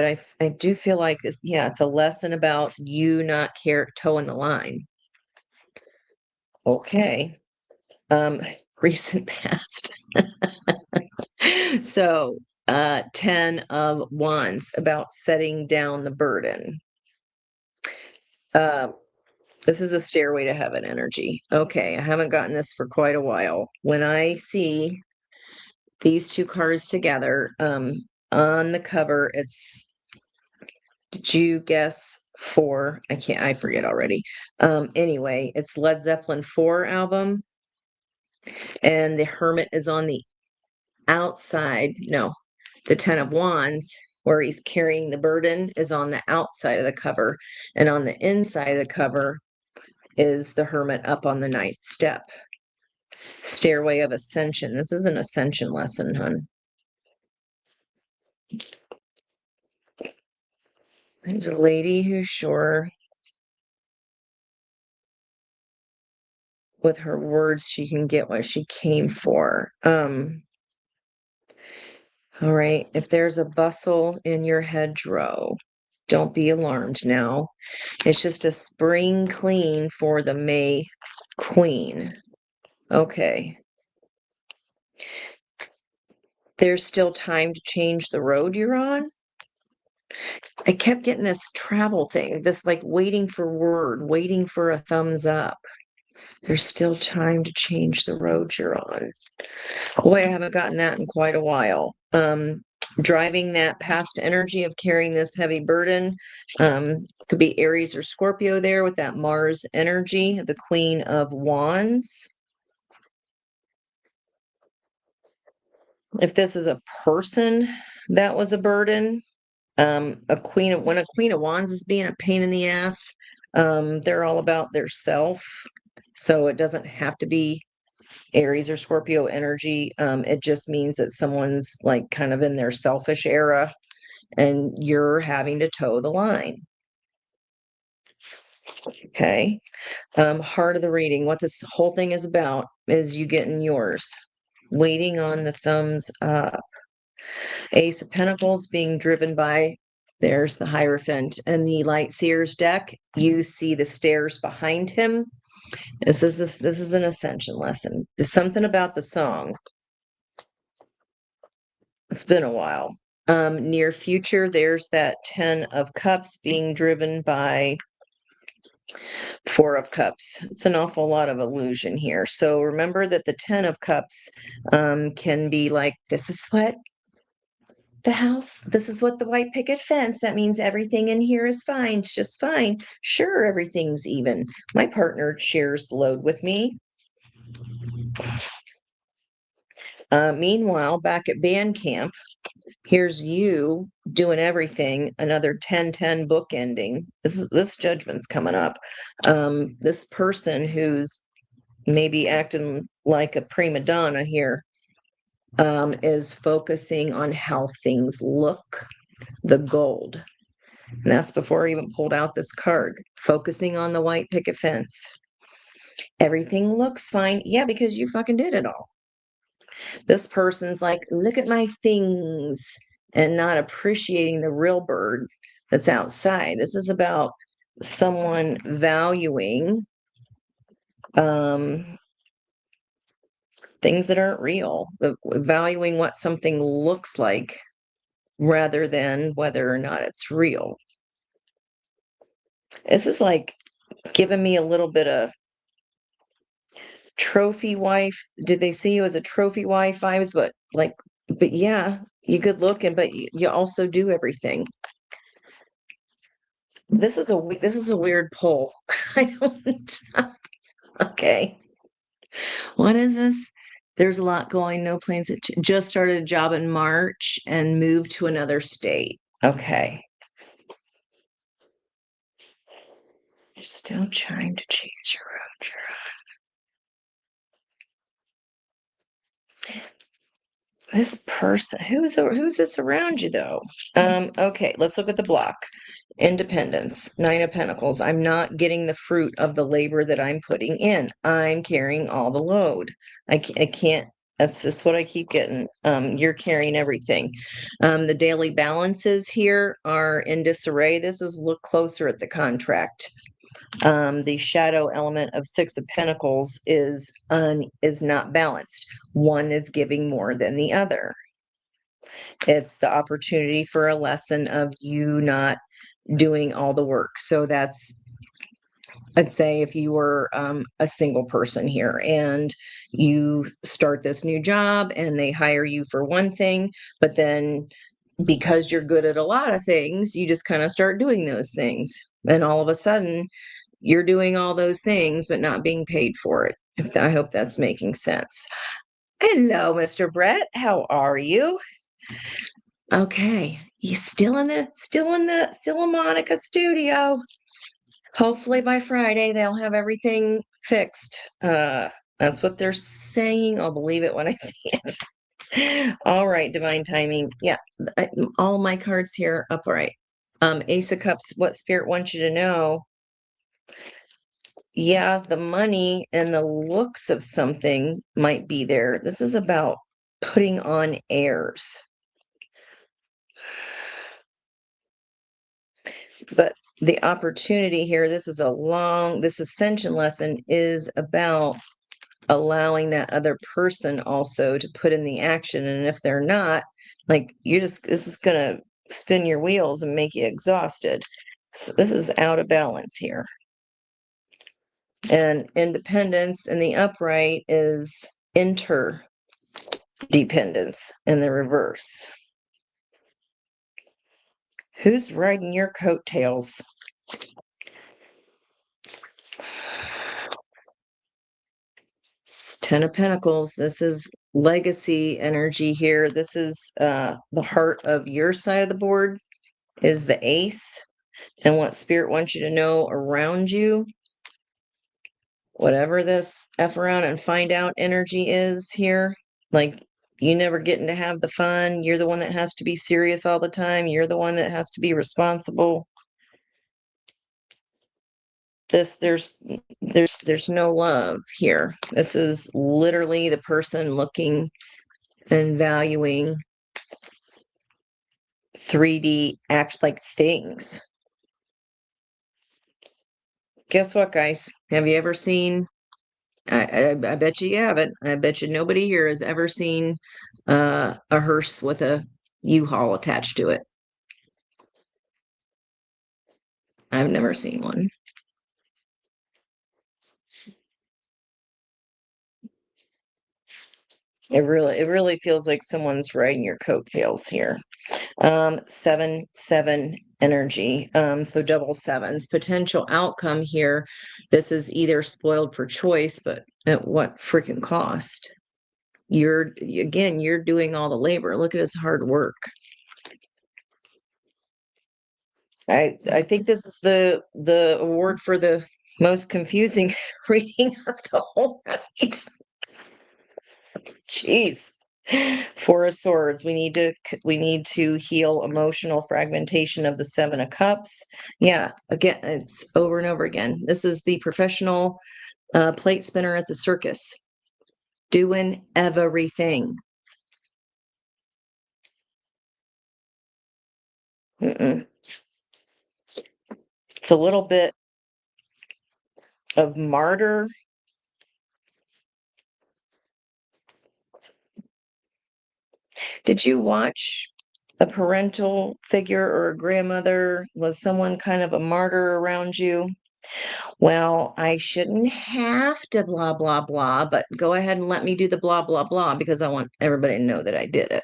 I do feel like this, yeah, it's a lesson about you not toeing the line. Okay. Recent past. So 10 of Wands, about setting down the burden. This is a stairway to heaven energy. Okay, I haven't gotten this for quite a while. When I see these two cards together, on the cover, it's, did you guess four? I forget already. Anyway, it's Led Zeppelin 4 album, and the Hermit is on the outside. No, the 10 of Wands, where he's carrying the burden, is on the outside of the cover, and on the inside of the cover is the Hermit up on the ninth step. Stairway of Ascension. This is an ascension lesson, hon. There's a lady who's sure with her words she can get what she came for. All right, if there's a bustle in your hedgerow, don't be alarmed now. It's just a spring clean for the May Queen. Okay. There's still time to change the road you're on. I kept getting this travel thing, this like waiting for word, waiting for a thumbs up. There's still time to change the road you're on. Boy, I haven't gotten that in quite a while. Driving that past energy of carrying this heavy burden. Could be Aries or Scorpio there with that Mars energy, the Queen of Wands. If this is a person that was a burden, when a Queen of Wands is being a pain in the ass, they're all about their self. So it doesn't have to be Aries or Scorpio energy. It just means that someone's like kind of in their selfish era and you're having to toe the line. Okay. Heart of the reading, what this whole thing is about is you getting yours. Waiting on the thumbs up. Ace of Pentacles being driven by, there's the Hierophant, and the Light Seer's deck. You see the stairs behind him. This is an ascension lesson. There's something about the song. It's been a while. Near future, there's that 10 of Cups being driven by 4 of Cups. It's an awful lot of illusion here. So remember that the 10 of Cups can be like, this is what the house, this is what the white picket fence, that means everything in here is fine. It's just fine. Sure, everything's even. My partner shares the load with me. Meanwhile, back at band camp, here's you doing everything. Another 10-10 book ending. This judgment's coming up. This person who's maybe acting like a prima donna here is focusing on how things look, the gold. And that's before I even pulled out this card. Focusing on the white picket fence. Everything looks fine. Yeah, because you fucking did it all. This person's like, look at my things, and not appreciating the real bird that's outside. This is about someone valuing things that aren't real, valuing what something looks like rather than whether or not it's real. This is like giving me a little bit of trophy wife. Did they see you as a trophy wife vibes? But yeah, you good looking, but you also do everything. This is a weird poll. I don't. Okay. What is this? There's a lot going. No plans. Just started a job in March and moved to another state. Okay. You're still trying to change your road. This person, who's this around you though? Okay, let's look at the block. Independence, 9 of Pentacles. I'm not getting the fruit of the labor that I'm putting in. I'm carrying all the load. I can't, that's just what I keep getting. You're carrying everything. The daily balances here are in disarray. This is look closer at the contract. The shadow element of 6 of Pentacles is not balanced. One is giving more than the other. It's the opportunity for a lesson of you not doing all the work. So that's, I'd say, if you were a single person here and you start this new job and they hire you for one thing, but then because you're good at a lot of things, you just kind of start doing those things. And all of a sudden, you're doing all those things, but not being paid for it. I hope that's making sense. Hello, Mr. Brett. How are you? Okay. You still in Monica studio. Hopefully by Friday they'll have everything fixed. That's what they're saying. I'll believe it when I see it. All right, divine timing. Yeah, all my cards here upright. Ace of Cups, what Spirit wants you to know. Yeah, the money and the looks of something might be there. This is about putting on airs. But the opportunity here, this ascension lesson is about allowing that other person also to put in the action. And if they're not, like, this is going to spin your wheels and make you exhausted. So this is out of balance here. And independence in the upright is interdependence in the reverse. Who's riding your coattails? It's 10 of Pentacles. This is legacy energy here. This is the heart of your side of the board is the ace. And what Spirit wants you to know around you, whatever this F around and find out energy is here, like you never getting to have the fun. You're the one that has to be serious all the time. You're the one that has to be responsible. There's no love here. This is literally the person looking and valuing 3D act like things. Guess what, guys? Have you ever seen? I bet you haven't. I bet you nobody here has ever seen a hearse with a U-Haul attached to it. I've never seen one. It really feels like someone's riding your coattails here. 7-7 energy. So double sevens. Potential outcome here. This is either spoiled for choice, but at what freaking cost? You're doing all the labor. Look at his hard work. I think this is the award for the most confusing reading of the whole night. Jeez. Four of Swords. We need to heal emotional fragmentation of the Seven of Cups. Yeah, again, it's over and over again. This is the professional plate spinner at the circus, doing everything. Mm-mm. It's a little bit of martyr. Did you watch a parental figure or a grandmother? Was someone kind of a martyr around you? Well, I shouldn't have to blah, blah, blah, but go ahead and let me do the blah, blah, blah because I want everybody to know that I did it.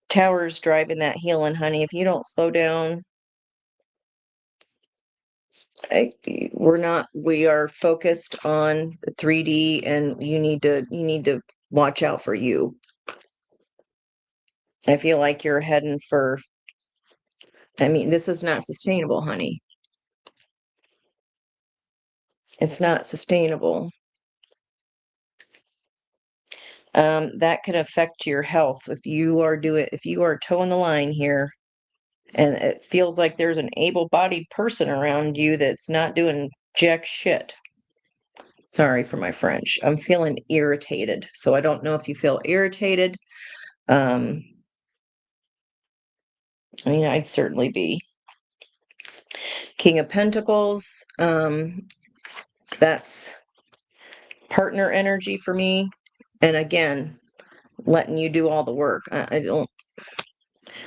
Tower's driving that healing, honey. If you don't slow down, I, we are focused on 3D and you need to watch out for you. I feel like you're heading for, I mean, this is not sustainable, honey. It's not sustainable. That can affect your health if you are toeing the line here, and it feels like there's an able-bodied person around you that's not doing jack shit. Sorry for my French. I'm feeling irritated, so I don't know if you feel irritated. Um, I mean, I'd certainly be. King of Pentacles. That's partner energy for me, and again, letting you do all the work. I don't.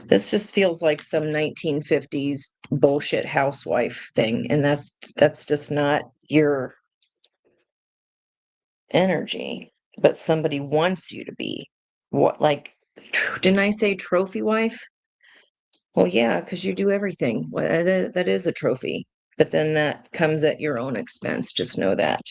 This just feels like some 1950s bullshit housewife thing, and that's just not your energy. But somebody wants you to be. What, like, didn't I say trophy wife? Well, yeah, because you do everything. Well, that is a trophy, but then that comes at your own expense. Just know that.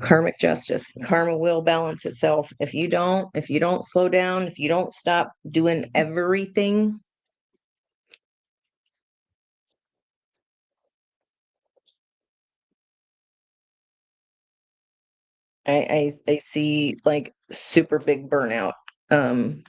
Karmic justice. Karma will balance itself. If you don't slow down, if you don't stop doing everything, I see like super big burnout. Um,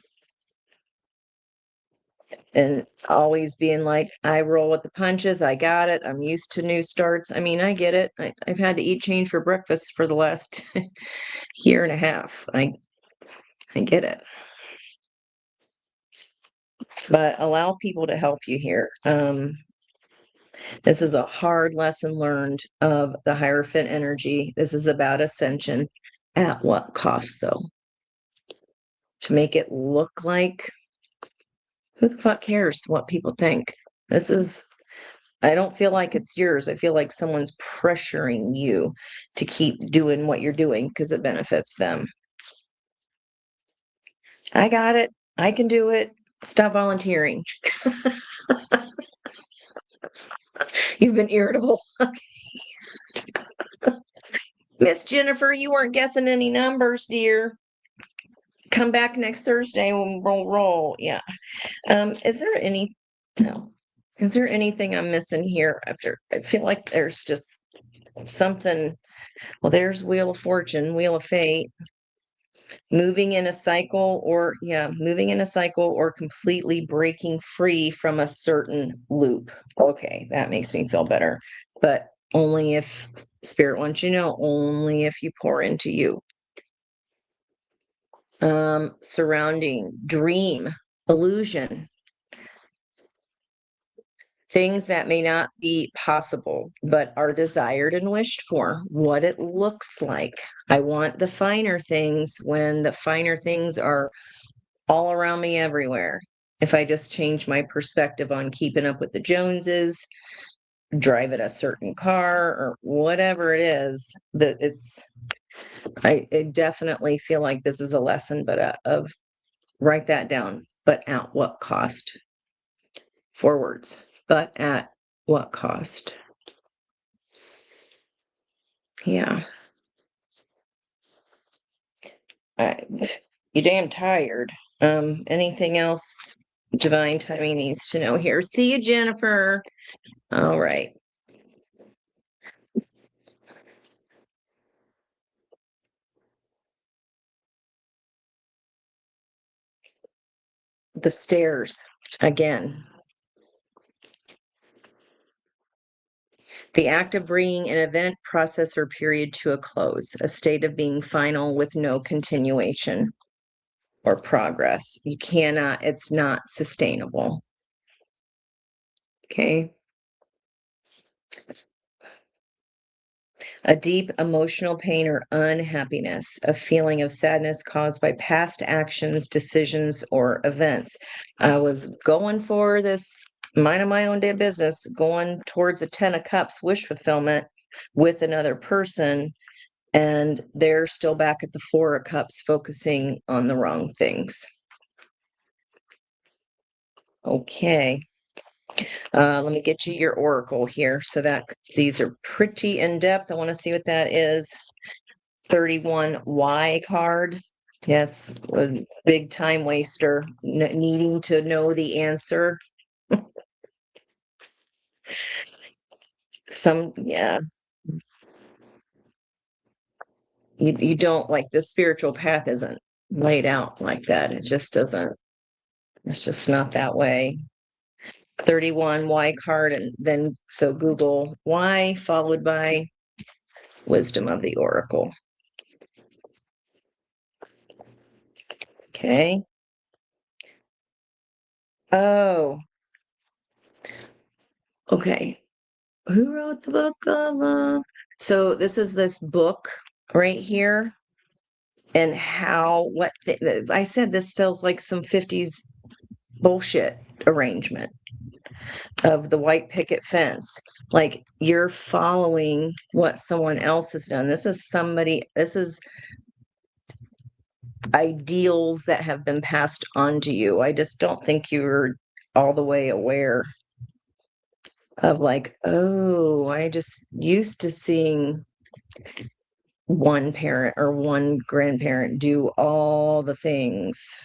and always being like, I roll with the punches. I got it. I'm used to new starts. I mean, I get it. I've had to eat change for breakfast for the last year and a half. I get it. But allow people to help you here. This is a hard lesson learned of the Hierophant energy. This is about ascension. At what cost, though? To make it look like, who the fuck cares what people think? I don't feel like it's yours. I feel like someone's pressuring you to keep doing what you're doing because it benefits them. I got it. I can do it. Stop volunteering. You've been irritable. Miss Jennifer, you weren't guessing any numbers, dear. Come back next Thursday and we'll roll. Yeah. Is there any no? Is there anything I'm missing here? I feel like there's just something Well, there's Wheel of Fortune, Wheel of Fate. Moving in a cycle or completely breaking free from a certain loop. Okay, that makes me feel better. But only if Spirit wants you to know, only if you pour into you. Surrounding, dream, illusion, things that may not be possible, but are desired and wished for, what it looks like. I want the finer things when the finer things are all around me everywhere. If I just change my perspective on keeping up with the Joneses, drive a certain car or whatever it is, that I definitely feel like this is a lesson, but of write that down. But at what cost? Forwards. But at what cost? Yeah. You damn tired. Anything else divine timing needs to know here? See you, Jennifer. All right. The stairs again. The act of bringing an event, process, or period to a close, a state of being final with no continuation or progress. You cannot, it's not sustainable. Okay. A deep emotional pain or unhappiness, a feeling of sadness caused by past actions, decisions, or events. I was going for this minding my own damn business, going towards a 10 of cups wish fulfillment with another person, and they're still back at the 4 of cups focusing on the wrong things. Okay. Let me get you your oracle here. So that these are pretty in depth. I want to see what that is. 31 Y card. Yes, a big time waster, needing to know the answer. Yeah, you don't like the spiritual path isn't laid out like that. It just doesn't, it's just not that way. 31 Y card, and then so Google Y followed by wisdom of the oracle. Okay. Oh, okay. Who wrote the book of so this book right here, and how I said this feels like some 50s bullshit arrangement of the white picket fence. Like you're following what someone else has done. This is ideals that have been passed on to you. I just don't think you're all the way aware of like, oh, I just used to seeing one parent or one grandparent do all the things.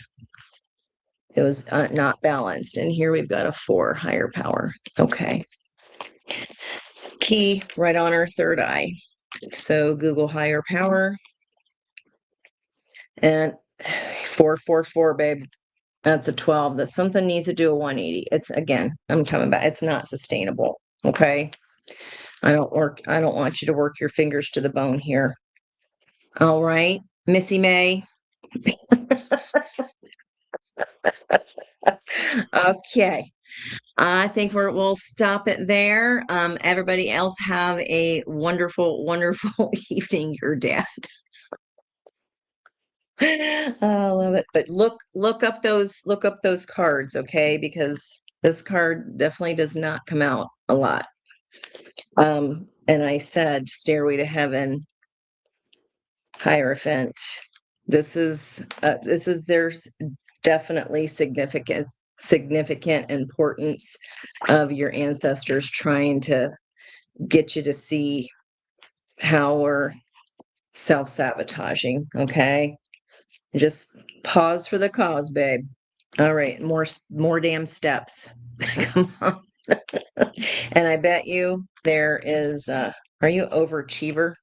It was not balanced. And here we've got a 4 higher power. Okay. Key right on our third eye. So Google higher power and 444, babe. That's a 12. That something needs to do a 180. It's again, I'm coming back. It's not sustainable. Okay. I don't want you to work your fingers to the bone here. All right. Missy May. Okay. I think we'll stop it there. Everybody else have a wonderful, wonderful evening. Your dad. I love it. But look up those cards, okay? Because this card definitely does not come out a lot. And I said Stairway to Heaven, Hierophant. There's definitely significant importance of your ancestors trying to get you to see how we're self-sabotaging. Okay. Just pause for the cause, babe. All right. More damn steps. Come on. And I bet you there is, are you overachiever?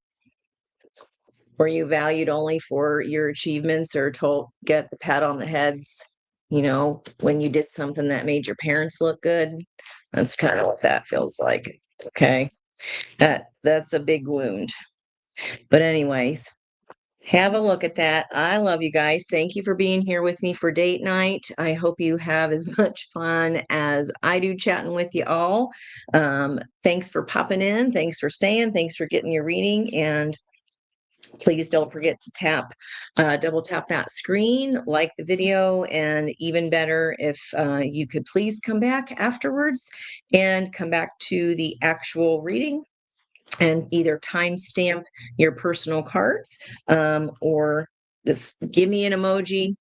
Were you valued only for your achievements or told get the pat on the heads, when you did something that made your parents look good? That's kind of what that feels like. Okay. That's a big wound. But anyways, have a look at that. I love you guys. Thank you for being here with me for date night. I hope you have as much fun as I do chatting with you all. Thanks for popping in. Thanks for staying. Thanks for getting your reading. And please don't forget to double tap that screen, like the video, and even better, if you could please come back afterwards and come back to the actual reading and either timestamp your personal cards, or just give me an emoji,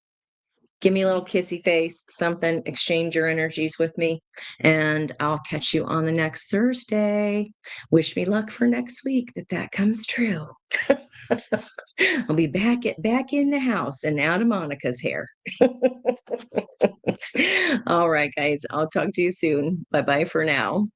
give me a little kissy face, something, exchange your energies with me, and I'll catch you on the next Thursday. Wish me luck for next week that comes true. I'll be back in the house and out of Monica's hair. All right, guys, I'll talk to you soon. Bye bye for now.